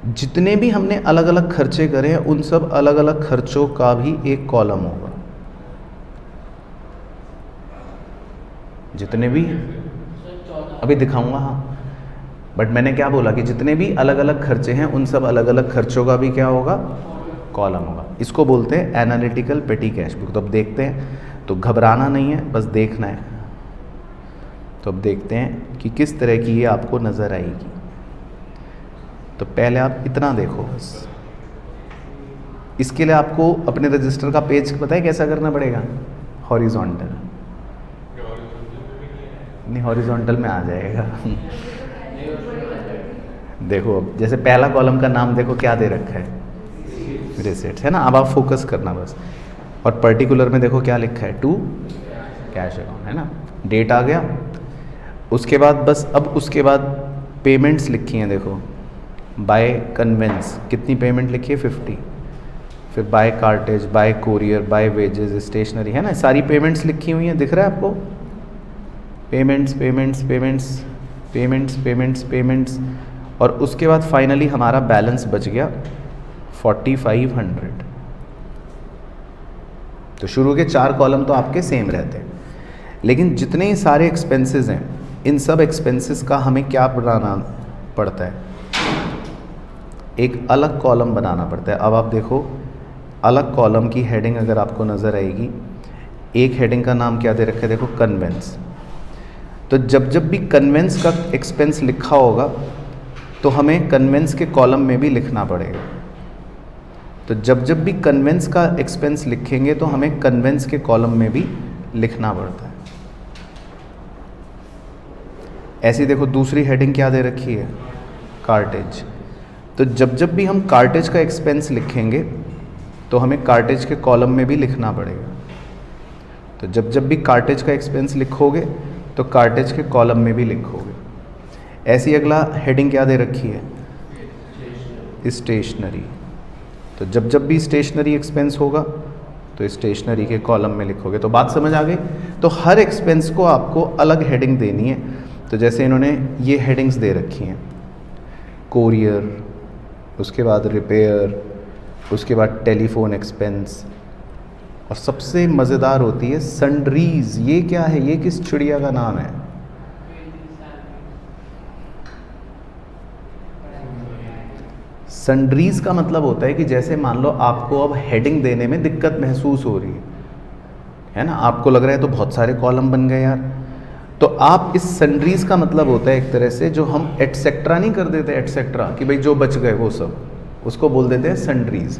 जितने भी हमने अलग अलग खर्चे करे हैं उन सब अलग अलग खर्चों का भी एक कॉलम होगा। जितने भी अभी दिखाऊंगा, हाँ, बट मैंने क्या बोला कि जितने भी अलग अलग खर्चे हैं उन सब अलग अलग खर्चों का भी क्या होगा? कॉलम होगा। इसको बोलते हैं एनालिटिकल पेटी कैश बुक। तो अब देखते हैं, तो घबराना नहीं है, बस देखना है। तो अब देखते हैं कि किस तरह की ये आपको नज़र आएगी। तो पहले आप इतना देखो बस। इसके लिए आपको अपने रजिस्टर का पेज पता है कैसा करना पड़ेगा? हॉरिजॉन्टल, नहीं हॉरिजॉन्टल में आ जाएगा। देखो अब जैसे पहला कॉलम का नाम देखो क्या दे रखा है? रिसिट्स, है ना। अब आप फोकस करना बस। और पर्टिकुलर में देखो क्या लिखा है? टू कैश अकाउंट, है ना। डेट आ गया। उसके बाद बस अब उसके बाद पेमेंट्स लिखी हैं देखो। बाय कन्वेंस कितनी पेमेंट लिखी है? 50। फिर by cartage, by courier, by wages, stationery, है ना। सारी पेमेंट्स लिखी हुई हैं, दिख रहा है आपको? Payments payments payments payments payments payments. और उसके बाद फाइनली हमारा बैलेंस बच गया 4500। तो शुरू के 4 कॉलम तो आपके सेम रहते हैं, लेकिन जितने ही सारे एक्सपेंसेस हैं इन सब एक्सपेंसेस का हमें क्या बनाना पड़ता है? एक अलग कॉलम बनाना पड़ता है। अब आप देखो, अलग कॉलम की हेडिंग अगर आपको नज़र आएगी, एक हेडिंग का नाम क्या दे रखा है? देखो, कन्वेंस। तो जब जब भी कन्वेंस का एक्सपेंस लिखा होगा तो हमें कन्वेंस के कॉलम में भी लिखना पड़ेगा। तो जब जब भी कन्वेंस का एक्सपेंस लिखेंगे तो हमें कन्वेंस के कॉलम में भी लिखना पड़ता है। ऐसी देखो दूसरी हेडिंग क्या दे रखी है? कार्टेज। तो जब जब भी हम कार्टेज का एक्सपेंस लिखेंगे तो हमें कार्टेज के कॉलम में भी लिखना पड़ेगा। तो जब जब भी कार्टेज का एक्सपेंस लिखोगे तो कार्टेज के कॉलम में भी लिखोगे। ऐसी अगला हेडिंग क्या दे रखी है? स्टेशनरी। तो जब जब भी स्टेशनरी एक्सपेंस होगा तो स्टेशनरी के कॉलम में लिखोगे। तो बात समझ आ गई? तो हर एक्सपेंस को आपको अलग हेडिंग देनी है। तो जैसे इन्होंने ये हेडिंग्स दे रखी हैं, कोरियर, उसके बाद रिपेयर, उसके बाद टेलीफोन एक्सपेंस, और सबसे मज़ेदार होती है सन्ड्रीज। ये क्या है? ये किस चिड़िया का नाम है? सन्ड्रीज का मतलब होता है कि जैसे मान लो आपको अब हेडिंग देने में दिक्कत महसूस हो रही है ना, आपको लग रहा है तो बहुत सारे कॉलम बन गए यार, तो आप इस सन्ड्रीज का मतलब होता है एक तरह से जो हम एटसेट्रा नहीं कर देते, एटसेट्रा, कि भाई जो बच गए वो सब, उसको बोल देते हैं सन्ड्रीज।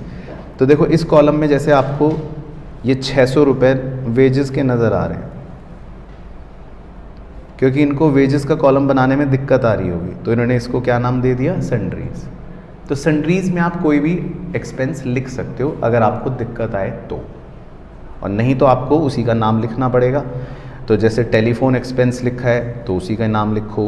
तो देखो इस कॉलम में जैसे आपको ये 600 रुपये वेजेस के नज़र आ रहे हैं, क्योंकि इनको वेजेस का कॉलम बनाने में दिक्कत आ रही होगी तो इन्होंने इसको क्या नाम दे दिया? सन्ड्रीज। तो सन्ड्रीज में आप कोई भी एक्सपेंस लिख सकते हो अगर आपको दिक्कत आए तो, और नहीं तो आपको उसी का नाम लिखना पड़ेगा। तो जैसे टेलीफोन एक्सपेंस लिखा है तो उसी का नाम लिखो,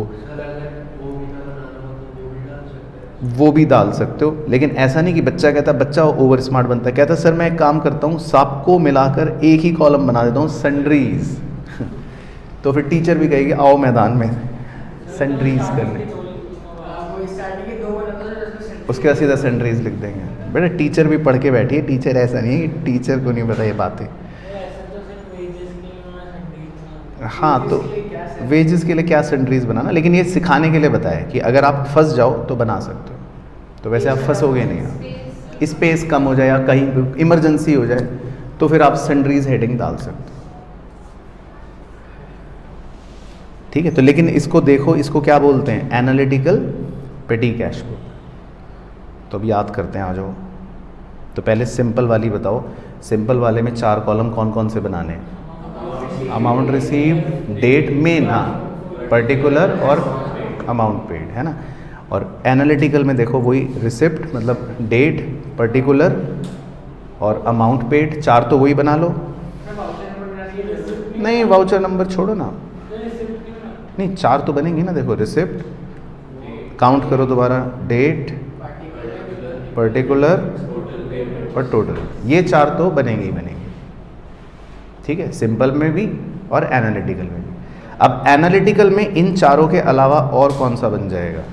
वो भी डाल सकते हो। लेकिन ऐसा नहीं कि बच्चा कहता, बच्चा ओवर स्मार्ट बनता है, कहता सर मैं एक काम करता हूँ सबको मिलाकर एक ही कॉलम बना देता हूँ सन्ड्रीज तो फिर टीचर भी कहेगी आओ मैदान में सन्ड्रीज करने, वो स्टार्टिंग के 2 बना था जिसमें सेंटेंस उसके बाद सीधा सन्ड्रीज लिख देंगे। बेटा टीचर भी पढ़ के बैठी है, टीचर ऐसा नहीं है कि टीचर को नहीं पता ये बातें। हाँ तो वेजेस के लिए क्या सन्ड्रीज बनाना, लेकिन ये सिखाने के लिए बताया कि अगर आप फंस जाओ तो बना सकते हो, तो वैसे आप फंसोगे नहीं, स्पेस कम हो जाए या कहीं इमरजेंसी हो जाए तो फिर आप सन्ड्रीज हेडिंग डाल सकते हो। ठीक है, तो लेकिन इसको देखो, इसको क्या बोलते हैं, एनालिटिकल पेटी कैश बुक। तो अब याद करते हैं, आ जाओ। तो पहले सिंपल वाली बताओ, सिंपल वाले में 4 कॉलम कौन कौन से बनाने हैं, अमाउंट रिसीव्ड, डेट मेन, हाँ पर्टिकुलर और अमाउंट पेड, है ना। और एनालिटिकल में देखो वही रिसिप्ट मतलब डेट, पर्टिकुलर और अमाउंट पेड, 4 तो वही बना लो। नहीं वाउचर नंबर छोड़ो ना, नहीं 4 तो बनेंगी ना, देखो रिसिप्ट, काउंट करो दोबारा, डेट, पर्टिकुलर और टोटल, ये 4 तो बनेंगे ही बनेंगे। ठीक है, सिंपल में भी और एनालिटिकल में भी। अब एनालिटिकल में इन चारों के अलावा और कौन सा बन जाएगा,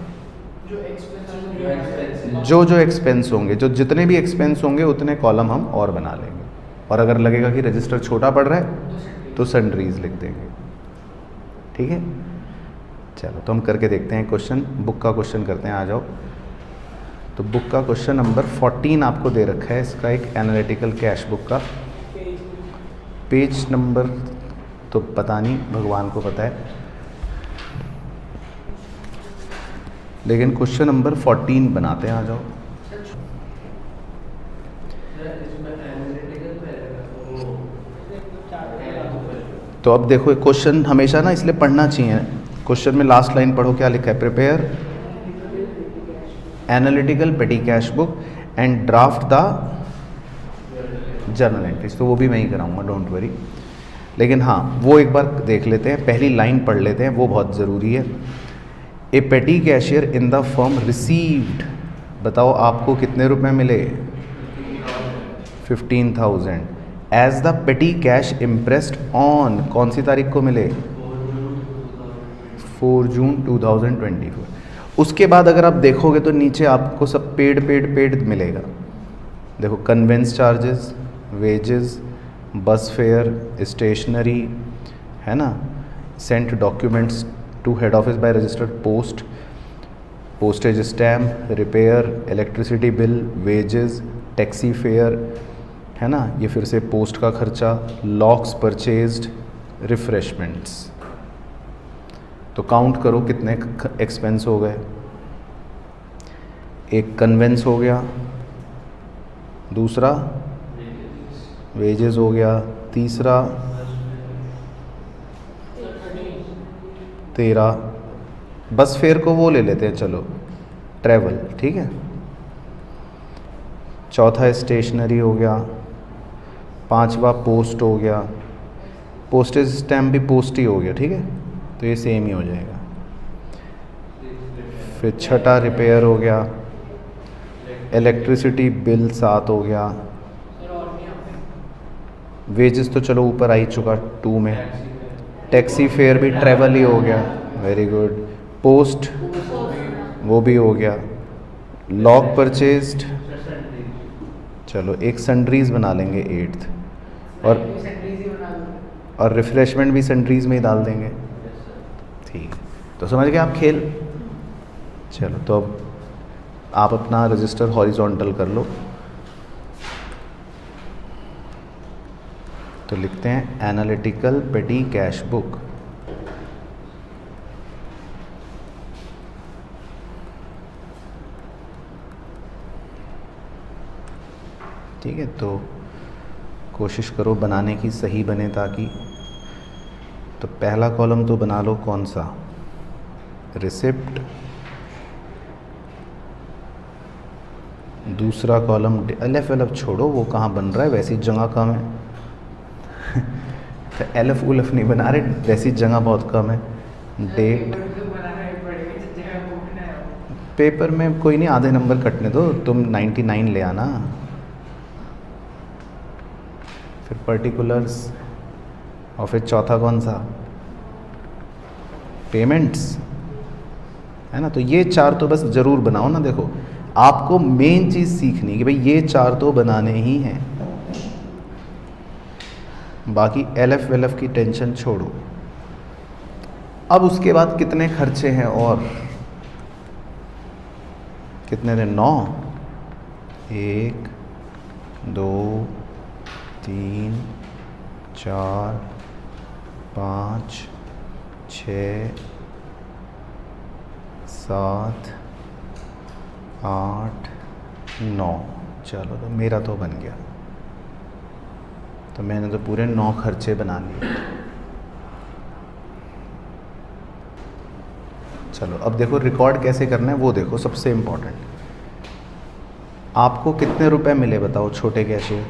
जो एक्सपेंस होंगे, जो जितने भी एक्सपेंस होंगे उतने कॉलम हम और बना लेंगे। और अगर लगेगा कि रजिस्टर छोटा पड़ रहा है तो सन्ड्रीज लिख देंगे। ठीक है, चलो तो हम करके देखते हैं क्वेश्चन, बुक का क्वेश्चन करते हैं, आ जाओ। तो बुक का क्वेश्चन नंबर 14 आपको दे रखा है, इसका एक एनालिटिकल कैश बुक का पेज नंबर तो पता नहीं, भगवान को पता है, लेकिन क्वेश्चन नंबर 14 बनाते हैं, आ जाओ। तो अब देखो क्वेश्चन हमेशा ना इसलिए पढ़ना चाहिए, क्वेश्चन में लास्ट लाइन पढ़ो क्या लिखा है, प्रिपेयर एनालिटिकल पेटी cash book and draft the journal entries. तो वो भी मैं ही कराऊंगा, डोंट वरी। लेकिन हाँ वो एक बार देख लेते हैं, पहली लाइन पढ़ लेते हैं, वो बहुत ज़रूरी है। A petty cashier in the firm received, बताओ आपको कितने रुपए मिले, 15,000 as the petty cash imprest on, कौन सी तारीख को मिले, 4 जून 2024। उसके बाद अगर आप देखोगे तो नीचे आपको सब पेड मिलेगा। देखो conveyance charges, wages, bus fare, stationery, है ना, sent documents to head office by registered post, postage stamp, repair, electricity bill, wages, taxi fare, है ना, ये फिर से पोस्ट का खर्चा, लॉक्स परचेज्ड, रिफ्रेशमेंट्स। तो काउंट करो कितने एक्सपेंस हो गए, एक कन्वेंस हो गया, दूसरा वेजेस हो गया, तीसरा 13, बस फेयर को वो ले लेते हैं चलो, ट्रैवल, ठीक है। चौथा स्टेशनरी हो गया, 5वां पोस्ट हो गया, पोस्टेज स्टैम्प भी पोस्ट ही हो गया, ठीक है, तो ये सेम ही हो जाएगा। फिर 6ठा रिपेयर हो गया, इलेक्ट्रिसिटी बिल 7 हो गया, वेजेस तो चलो ऊपर आ ही चुका 2 में, टैक्सी फेयर भी ट्रैवल ही हो गया, वेरी गुड, पोस्ट वो भी हो गया, लॉक परचेज्ड, चलो एक सन्ड्रीज बना लेंगे 8th, और रिफ्रेशमेंट भी सन्ड्रीज में ही डाल देंगे। ठीक, तो समझ गए आप खेल। चलो तो अब आप अपना रजिस्टर हॉरिजॉन्टल कर लो। तो लिखते हैं एनालिटिकल पेटी कैश बुक, ठीक है। तो कोशिश करो बनाने की सही बने, ताकि तो पहला कॉलम तो बना लो कौन सा, रिसिप्ट, दूसरा कॉलम LF छोड़ो, वो कहाँ बन रहा है, वैसी जगह कम है तो एलफ उलफ नहीं बना रहे, वैसी जगह बहुत कम है। डेट पेपर तो बनाना ही पड़ेगा जिस जगह घूमना है वो। पेपर में कोई नहीं, आधे नंबर कटने दो, तुम 99 ले आना। फिर पर्टिकुलर्स, और फिर चौथा कौन सा, पेमेंट्स, है ना। तो ये चार तो बस ज़रूर बनाओ ना। देखो आपको मेन चीज़ सीखनी है कि भाई ये चार तो बनाने ही हैं, बाकी एलएफ वेलएफ की टेंशन छोड़ो। अब उसके बाद कितने खर्चे हैं और कितने थे, 9, 1 2 3 4 5 6 7 8 9। चलो तो मेरा तो बन गया, तो मैंने तो पूरे 9 खर्चे बना लिए। चलो अब देखो रिकॉर्ड कैसे करना है वो देखो, सबसे इम्पोर्टेंट। आपको कितने रुपए मिले बताओ छोटे कैशियर,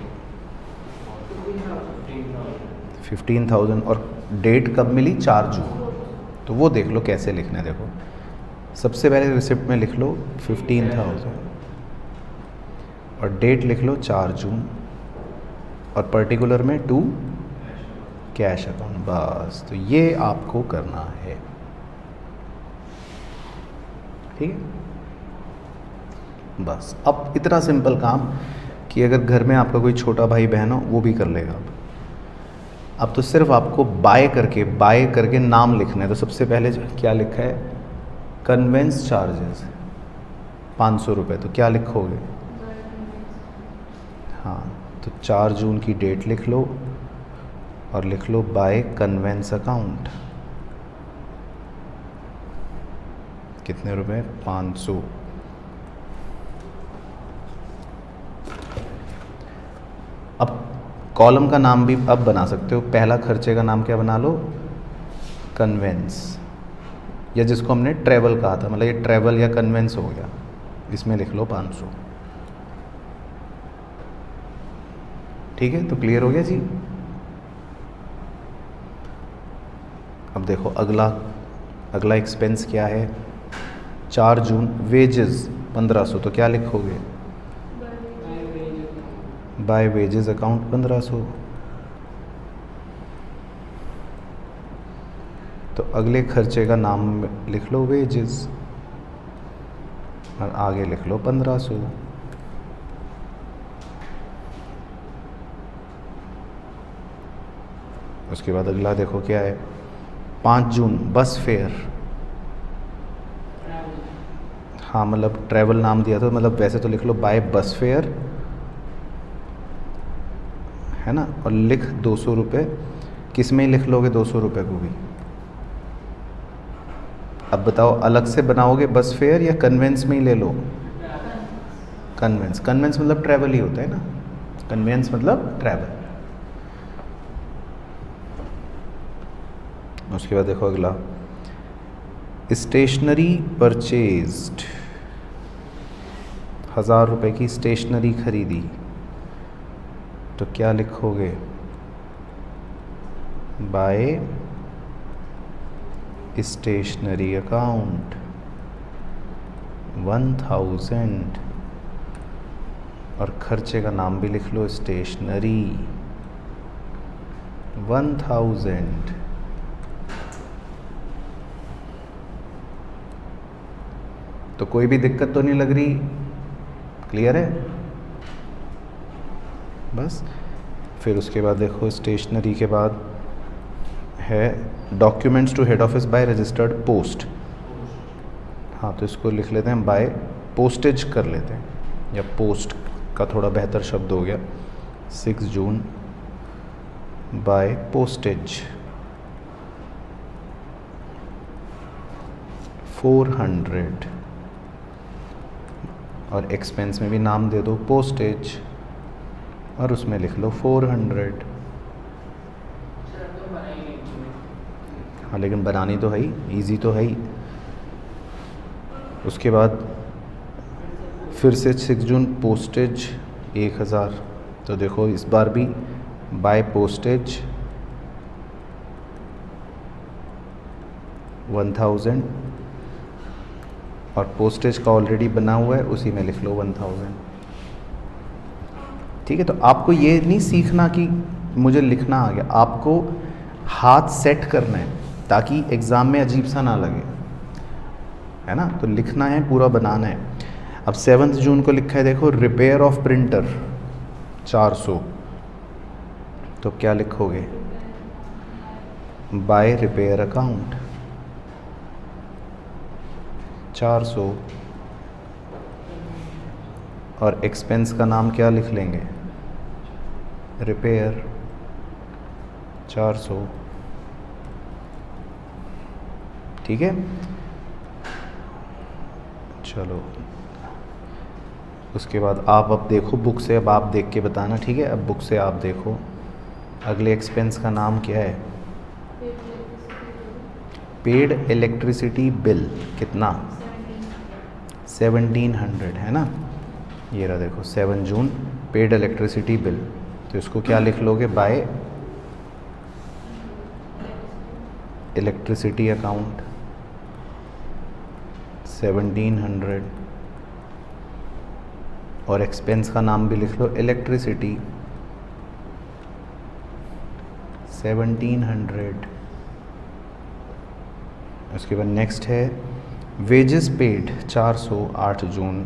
15,000। और डेट कब मिली, 4 जून। तो वो देख लो कैसे लिखना है। देखो सबसे पहले रिसिप्ट में लिख लो 15,000 और डेट लिख लो 4 जून, और पर्टिकुलर में 2 कैश अकाउंट। बस तो ये आपको करना है, ठीक है। बस अब इतना सिंपल काम कि अगर घर में आपका कोई छोटा भाई बहन हो वो भी कर लेगा। अब तो सिर्फ आपको बाय करके नाम लिखना है। तो सबसे पहले क्या लिखा है, कन्वेंस चार्जेस 500 रुपये। तो क्या लिखोगे, हाँ तो 4 जून की डेट लिख लो और लिख लो बाय कन्वेंस अकाउंट, कितने रुपए, 500। अब कॉलम का नाम भी अब बना सकते हो। पहला खर्चे का नाम क्या बना लो, कन्वेंस, या जिसको हमने ट्रैवल कहा था, मतलब ये ट्रैवल या कन्वेंस हो गया, इसमें लिख लो 500। ठीक है, तो क्लियर हो गया जी। अब देखो अगला एक्सपेंस क्या है, 4 जून वेजेस 1500। तो क्या लिखोगे, बाय वेजेस अकाउंट 1500। तो अगले खर्चे का नाम लिख लो वेजेस और आगे लिख लो 1500। उसके बाद अगला देखो क्या है, 5 जून बस फेयर। हाँ मतलब ट्रैवल नाम दिया था, मतलब वैसे तो लिख लो बाय बस फेयर, है ना। और लिख 200 रुपये, किस में ही लिख लोगे 200 रुपये को भी। अब बताओ अलग से बनाओगे बस फेयर या कन्वेंस में ही ले लो, कन्वेंस मतलब ट्रैवल ही होता है ना, कन्वेंस मतलब ट्रैवल। उसके बाद देखो अगला, स्टेशनरी परचेज्ड, 1000 रुपये की स्टेशनरी खरीदी। तो क्या लिखोगे, बाय स्टेशनरी अकाउंट 1000, और खर्चे का नाम भी लिख लो स्टेशनरी 1000। तो कोई भी दिक्कत तो नहीं लग रही, क्लियर है। बस फिर उसके बाद देखो स्टेशनरी के बाद है documents to head office by registered post. हाँ तो इसको लिख लेते हैं बाय पोस्टेज कर लेते हैं, या पोस्ट का थोड़ा बेहतर शब्द हो गया। 6 जून बाय पोस्टेज 400, और एक्सपेंस में भी नाम दे दो पोस्टेज और उसमें लिख लो 400। हाँ लेकिन बनानी तो है ही, ईजी तो है ही। उसके बाद फिर से 6 जून पोस्टेज 1000। तो देखो इस बार भी बाय पोस्टेज 1000 और पोस्टेज का ऑलरेडी बना हुआ है, उसी में लिख लो 1000। ठीक है, तो आपको ये नहीं सीखना कि मुझे लिखना आ गया, आपको हाथ सेट करना है ताकि एग्ज़ाम में अजीब सा ना लगे, है ना। तो लिखना है, पूरा बनाना है। अब 7 जून को लिखा है, देखो रिपेयर ऑफ प्रिंटर 400, तो क्या लिखोगे? बाय रिपेयर अकाउंट 400 और एक्सपेंस का नाम क्या लिख लेंगे? रिपेयर 400। ठीक है, चलो उसके बाद आप अब देखो बुक से, अब आप देख के बताना, ठीक है। अब बुक से आप देखो, अगले एक्सपेंस का नाम क्या है? पेड इलेक्ट्रिसिटी बिल, कितना? 1700, है ना। ये रहा देखो 7 जून पेड इलेक्ट्रिसिटी बिल, तो इसको क्या लिख लोगे? बाय इलेक्ट्रिसिटी अकाउंट 1700 और एक्सपेंस का नाम भी लिख लो इलेक्ट्रिसिटी 1700। उसके बाद नेक्स्ट है वेजेस पेड 400 8 जून,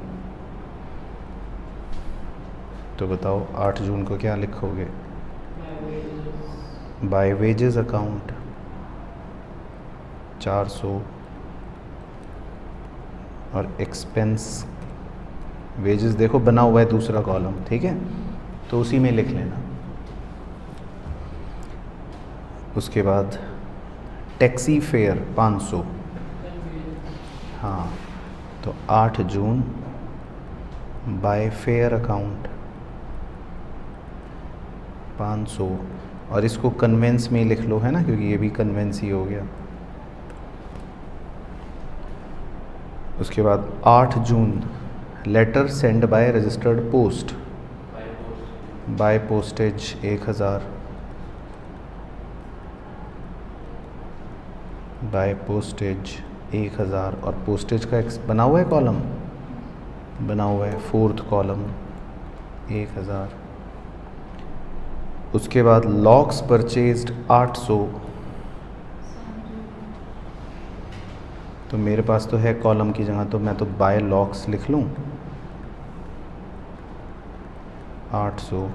तो बताओ 8 जून को क्या लिखोगे? बाय वेजेस अकाउंट 400 और एक्सपेंस वेजेस देखो बना हुआ है दूसरा कॉलम, ठीक है, तो उसी में लिख लेना। उसके बाद टैक्सी फेयर 500, हाँ, तो 8 जून बाय फेयर अकाउंट 500 और इसको कन्वेंस में ही लिख लो, है ना, क्योंकि ये भी कन्वेंस ही हो गया। उसके बाद 8 June letter sent by registered post, by postage 1000, by postage 1000 और पोस्टेज का बना हुआ है कॉलम, बना हुआ है 4th कॉलम 1000। उसके बाद लॉक्स परचेज्ड 800, तो मेरे पास तो है कॉलम की जगह, तो मैं तो बाय लॉक्स लिख लूँ 800,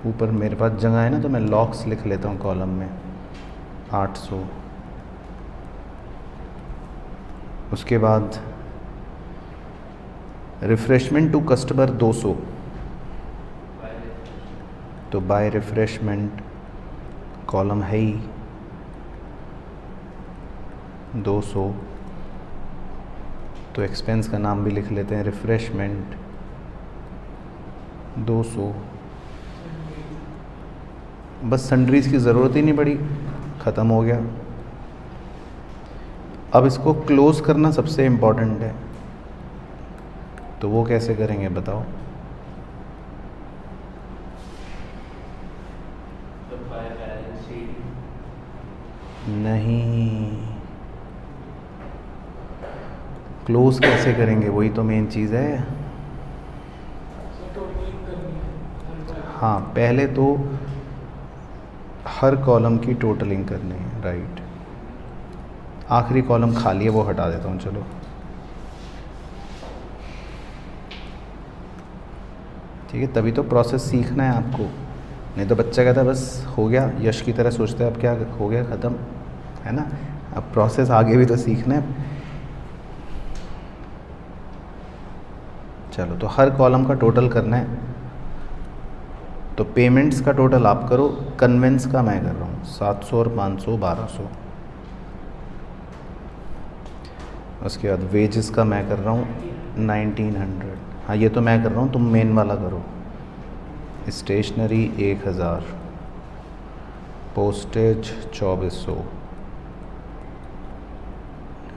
ऊपर मेरे पास जगह है ना, तो मैं लॉक्स लिख लेता हूँ कॉलम में 800। उसके बाद रिफ्रेशमेंट टू कस्टमर 200, तो बाय रिफ्रेशमेंट कॉलम है ही 200, तो एक्सपेंस का नाम भी लिख लेते हैं रिफ्रेशमेंट 200। बस सन्ड्रीज की ज़रूरत ही नहीं पड़ी, ख़त्म हो गया। अब इसको क्लोज़ करना सबसे इम्पॉर्टेंट है, तो वो कैसे करेंगे बताओ? नहीं, क्लोज कैसे करेंगे, वही तो मेन चीज़ है। हाँ, पहले तो हर कॉलम की टोटलिंग करनी है, राइट। आखिरी कॉलम खाली है, वो हटा देता हूँ, चलो ठीक है। तभी तो प्रोसेस सीखना है आपको, नहीं तो बच्चा कहता है बस हो गया, यश की तरह सोचता है अब क्या हो गया, ख़त्म, है ना। अब प्रोसेस आगे भी तो सीखना है। चलो, तो हर कॉलम का टोटल करना है, तो पेमेंट्स का टोटल आप करो, कन्वेंस का मैं कर रहा हूँ 700 और 500 1200। उसके बाद वेजेस का मैं कर रहा हूँ 1900, हाँ ये तो मैं कर रहा हूँ, तुम मेन वाला करो। स्टेशनरी 1000, पोस्टेज 2400,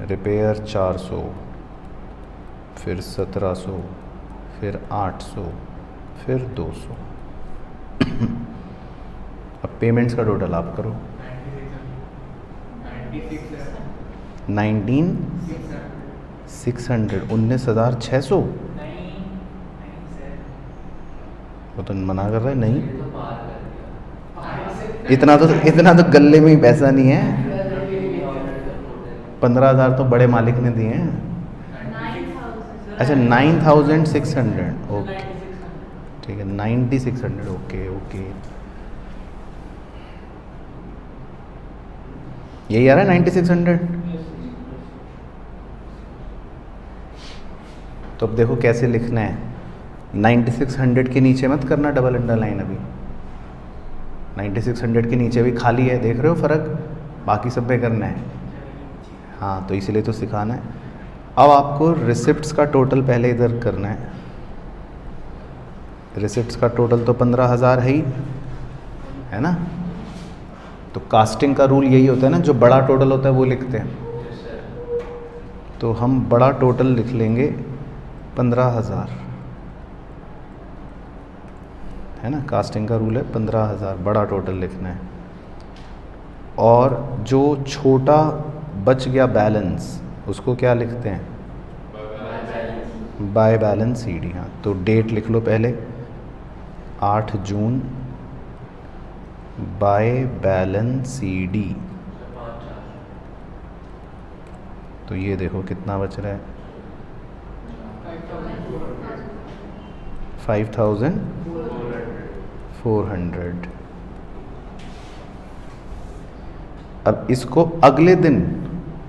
रिपेयर 400, फिर 1700, फिर 800, फिर 200। अब पेमेंट्स का टोटल आप करो 19,600 19,600 वो तो मना कर रहा है नहीं, इतना तो गले में ही पैसा नहीं है। 15,000 तो बड़े मालिक ने दिए हैं। अच्छा 9,600 ओके ठीक है 9,600 ओके ओके यही आ रहा है 9,600। तो अब देखो कैसे लिखना है। 9,600 के नीचे मत करना डबल अंडरलाइन, अभी 9,600 के नीचे भी खाली है, देख रहे हो फ़र्क, बाकी सब पे करना है। हाँ तो इसीलिए तो सिखाना है। अब आपको रिसिप्ट्स का टोटल पहले इधर करना है। रिसिप्ट्स का टोटल तो 15,000 है ना। तो कास्टिंग का रूल यही होता है ना, जो बड़ा टोटल होता है वो लिखते हैं। तो हम बड़ा टोटल लिख लेंगे 15,000 है ना। कास्टिंग का रूल है 15,000 बड़ा टोटल लिखना है। और जो छोटा बच गया बैलेंस उसको क्या लिखते हैं, बाय बैलेंस CD। हाँ तो डेट लिख लो पहले 8 जून बाय बैलेंस CD। तो ये देखो कितना बच रहा है 5,400। अब इसको अगले दिन,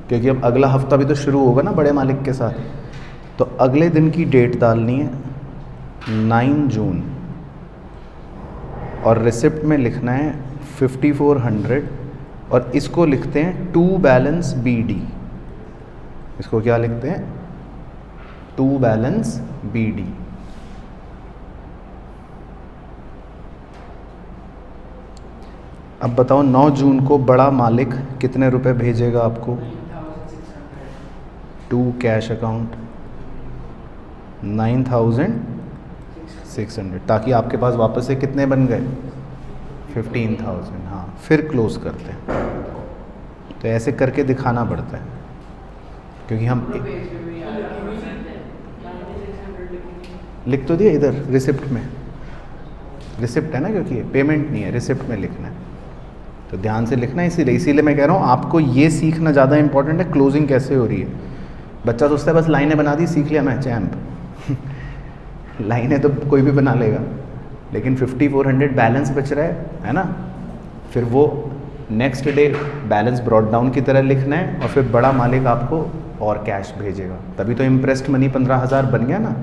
क्योंकि अब अगला हफ्ता भी तो शुरू होगा ना बड़े मालिक के साथ, तो अगले दिन की डेट डालनी है 9 जून और रिसिप्ट में लिखना है 5,400 और इसको लिखते हैं टू बैलेंस BD। इसको क्या लिखते हैं, टू बैलेंस BD। अब बताओ 9 जून को बड़ा मालिक कितने रुपए भेजेगा आपको, टू कैश अकाउंट 9,600, ताकि आपके पास वापस से कितने बन गए 15,000। हाँ फिर क्लोज करते हैं। तो ऐसे करके दिखाना पड़ता है, क्योंकि हम लिख तो दिया इधर रिसिप्ट में, रिसिप्ट है ना, क्योंकि ये पेमेंट नहीं है, रिसिप्ट में लिखना है। तो ध्यान से लिखना है, इसीलिए मैं कह रहा हूँ आपको ये सीखना ज़्यादा इंपॉर्टेंट है, क्लोजिंग कैसे हो रही है। बच्चा सोचता है बस लाइनें बना दी सीख लिया मैं चैम्प लाइनें तो कोई भी बना लेगा, लेकिन 5,400 बैलेंस बच रहा है ना। फिर वो next day balance brought down की तरह लिखना है और फिर बड़ा मालिक आपको और कैश भेजेगा, तभी तो इम्प्रेस्ड मनी 15,000 बन गया ना।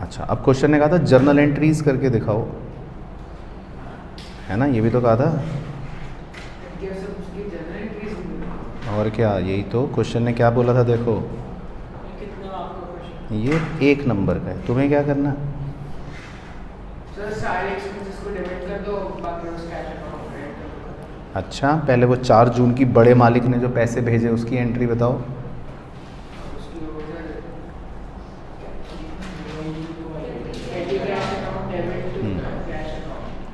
अच्छा अब क्वेश्चन ने कहा था जर्नल एंट्रीज करके दिखाओ, है ना, ये भी तो कहा था। और क्या, यही तो क्वेश्चन ने क्या बोला था, देखो ये 1 नंबर का है, तुम्हें क्या करना है, अच्छा पहले वो 4 जून की बड़े मालिक ने जो पैसे भेजे उसकी एंट्री बताओ।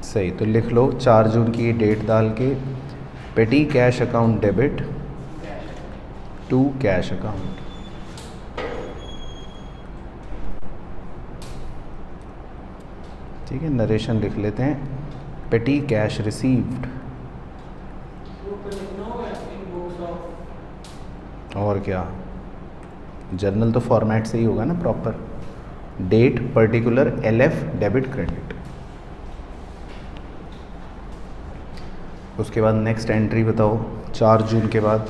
सही, तो लिख लो 4 जून की डेट डाल के petty cash account debit to cash account. ठीक है, नरेशन लिख लेते हैं पेटी कैश रिसीव्ड। और क्या, जर्नल तो फॉर्मेट से ही होगा ना proper, date particular LF debit credit. उसके बाद नेक्स्ट एंट्री बताओ 4 जून के बाद।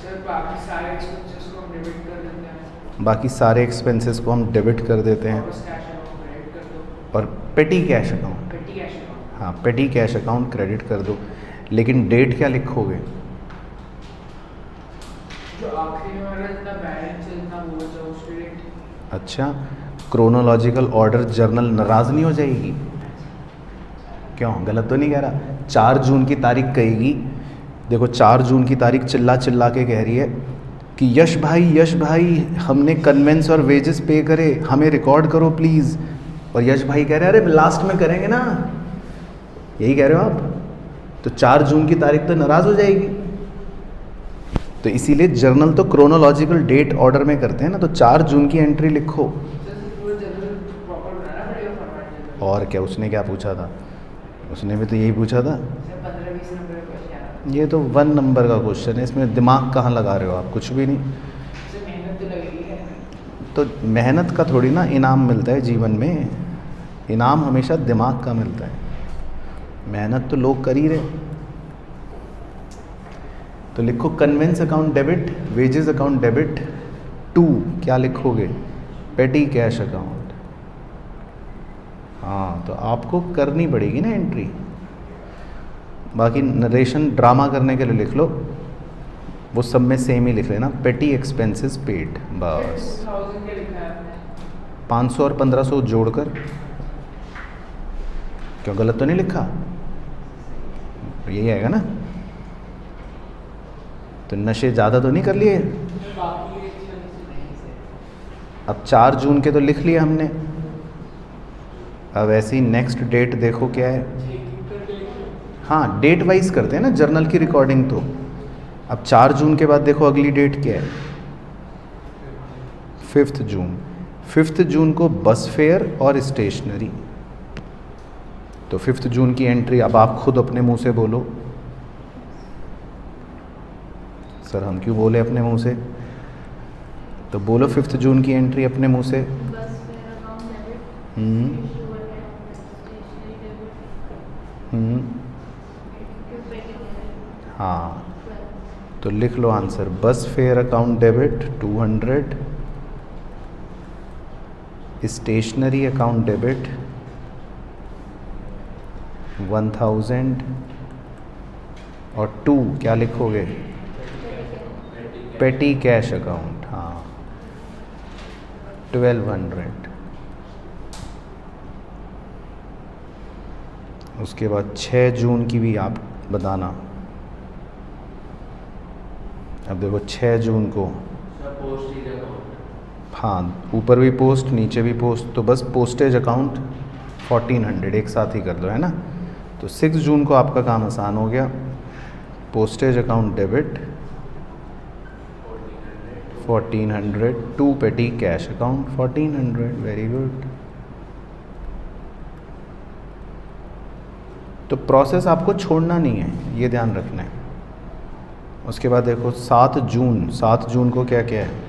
सर बाकी सारे एक्सपेंसेस को हम डेबिट कर देते हैं, बाकी सारे एक्सपेंसेस को हम डेबिट कर देते हैं और पेटी कैश अकाउंट, हाँ पेटी कैश अकाउंट क्रेडिट कर दो। लेकिन डेट क्या लिखोगे, जो आखिरी में हमारा जितना बैलेंस है जितना वो बचा उसकी डेट। अच्छा, क्रोनोलॉजिकल ऑर्डर जर्नल नाराज़ नहीं हो जाएगी, क्यों, गलत तो नहीं कह रहा। 4 जून की तारीख कहेगी, देखो 4 जून की तारीख चिल्ला चिल्ला के कह रही है कि यश भाई हमने कन्वेंस और वेजेस पे करे, हमें रिकॉर्ड करो प्लीज़। और यश भाई कह रहे हैं अरे लास्ट में करेंगे ना, यही कह रहे हो आप, तो 4 जून की तारीख तो नाराज़ हो जाएगी। तो इसीलिए जर्नल तो क्रोनोलॉजिकल डेट ऑर्डर में करते हैं ना, तो 4 जून की एंट्री लिखो। पूरा जर्नल प्रॉपर बनाना पड़ेगा फॉर्मेट में। और क्या, उसने क्या पूछा था? उसने भी तो यही पूछा था। 15-20 नंबर का क्वेश्चन। ये तो 1 नंबर का क्वेश्चन है, इसमें दिमाग कहाँ लगा रहे हो आप? कुछ भी नहीं। इससे मेहनत तो लगेगी है। तो मेहनत का थोड़ी ना इनाम मिलता है जीवन में, इनाम हमेशा दिमाग का मिलता है। मेहनत तो लोग कर ही रहे। तो लिखो conveyance account debit, wages account debit, 2 क्या लिखोगे? पेटी कैश अकाउंट। हाँ, तो आपको करनी पड़ेगी ना एंट्री। बाकी नरेशन ड्रामा करने के लिए लिख लो, वो सब में सेम ही लिख लेना, पेटी एक्सपेंसेस पेड, बस। 2000 क्या लिखा है आपने? 500 और 1500 जोड़कर। क्यों, गलत तो नहीं लिखा? यही आएगा ना। तो नशे ज़्यादा तो नहीं कर लिए? अब 4 जून के तो लिख लिए हमने। अब ऐसी नेक्स्ट डेट देखो क्या है। हाँ, डेट वाइज करते हैं ना जर्नल की रिकॉर्डिंग तो। अब 4 जून के बाद देखो अगली डेट क्या है, 5 जून। 5 जून को बस फेयर और स्टेशनरी। तो 5 जून की एंट्री अब आप खुद अपने मुंह से बोलो। सर हम क्यों बोले अपने मुंह से? तो बोलो 5 जून की एंट्री अपने मुंह से। हाँ, तो लिख लो answer, bus fare account debit 200, stationery account debit 1000 और 2 क्या लिखोगे? पेटी कैश अकाउंट, हाँ 1200। उसके बाद 6 जून की भी आप बताना। अब देखो 6 जून को, हाँ ऊपर भी पोस्ट नीचे भी पोस्ट, तो बस पोस्टेज अकाउंट 1400 एक साथ ही कर दो, है ना। तो 6 जून को आपका काम आसान हो गया, पोस्टेज अकाउंट डेबिट 1400, 2 पेटी कैश अकाउंट 1400, वेरी गुड। तो प्रोसेस आपको छोड़ना नहीं है, ये ध्यान रखना है। उसके बाद देखो 7 जून, 7 जून को क्या क्या है?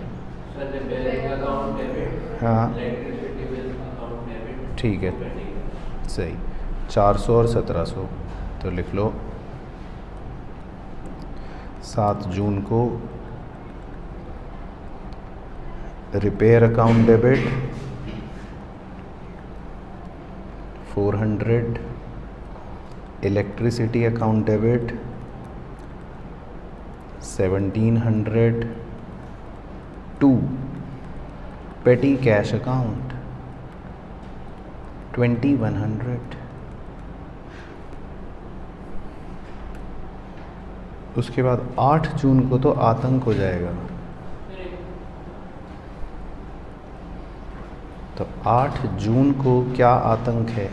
हाँ ठीक है, सही, 400 और 1700। तो लिख लो 7 जून को repair account debit 400, electricity account debit 1700, 2 पेटी कैश अकाउंट 2100। उसके बाद 8 जून को तो आतंक हो जाएगा। तो 8 जून को क्या आतंक है?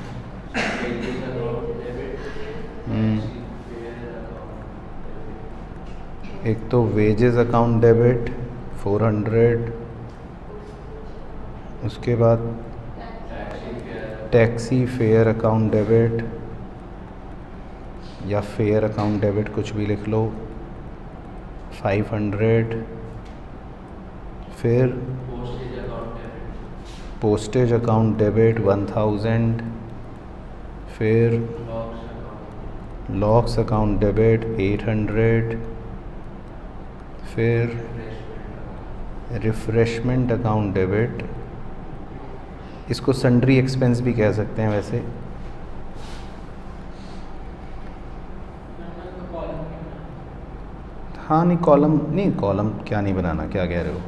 एक तो वेजेस अकाउंट डेबिट 400, उसके बाद टैक्सी फेयर अकाउंट डेबिट या फेयर अकाउंट डेबिट कुछ भी लिख लो 500, फिर पोस्टेज अकाउंट डेबिट 1000, फिर लॉक्स अकाउंट डेबिट 800, फिर रिफ्रेशमेंट अकाउंट डेबिट, इसको सन्ड्री एक्सपेंस भी कह सकते हैं वैसे, हाँ नहीं कॉलम नहीं, कॉलम क्या नहीं बनाना, क्या कह रहे हो?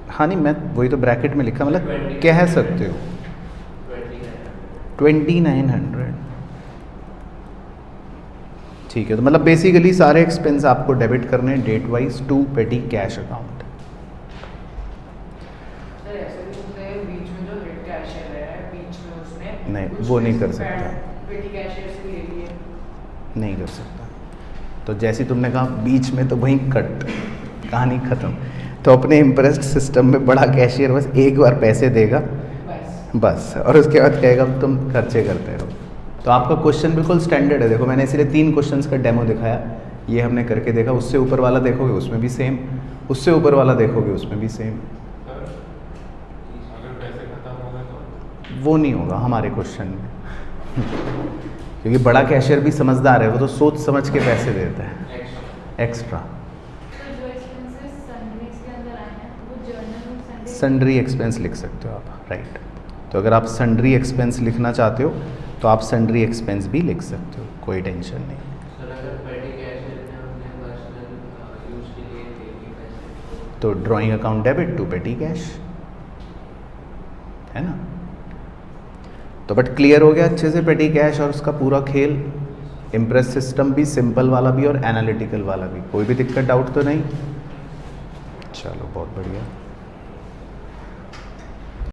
हाँ नहीं, मैं वही तो ब्रैकेट में लिखा, मतलब कह सकते हो 2900। ठीक है, तो मतलब बेसिकली सारे एक्सपेंस आपको डेबिट करने हैं date wise to petty cash account. Sir ऐसा भी होता है बीच में जो हेड कैशियर है, बीच में उसने नहीं, वो नहीं कर सकता। पेटी कैशियर से ले लिए। नहीं कर सकता। तो जैसे तुमने कहा बीच में, तो वहीं कट, कहानी ख़त्म। तो अपने इम्प्रेस्ड सिस्टम में बड़ा कैशियर बस एक बार पैसे देगा बस, और उसके बाद कहेगा तुम खर्चे करते रहो। तो आपका क्वेश्चन बिल्कुल स्टैंडर्ड है। देखो मैंने इसलिए 3 क्वेश्चंस का डेमो दिखाया, ये हमने करके देखा। उससे ऊपर वाला देखोगे उसमें भी सेम, उससे ऊपर वाला देखोगे उसमें भी सेम। अगर पैसे खत्म हो गए तो वो नहीं होगा हमारे क्वेश्चन में क्योंकि बड़ा कैशियर भी समझदार है, वो तो सोच समझ के पैसे देता है एक्स्ट्रा। तो जो एक्सपेंसेस सन्ड्रीज के अंदर आए हैं वो जर्नल सन्ड्री सन्ड्री एक्सपेंस लिख सकते हो आप, राइट। तो अगर आप सन्ड्री एक्सपेंस लिखना चाहते हो तो आप सन्ड्री एक्सपेंस भी लिख सकते हो, कोई टेंशन नहीं। सर अगर पेटी कैशियर ने अपने पर्सनल यूज के लिए दे दिए पैसे तो drawing account debit to petty cash, है ना। तो बट क्लियर हो गया अच्छे से पेटी कैश और उसका पूरा खेल। इम्प्रेस सिस्टम भी, सिंपल वाला भी और एनालिटिकल वाला भी, कोई भी दिक्कत डाउट तो नहीं। चलो बहुत बढ़िया।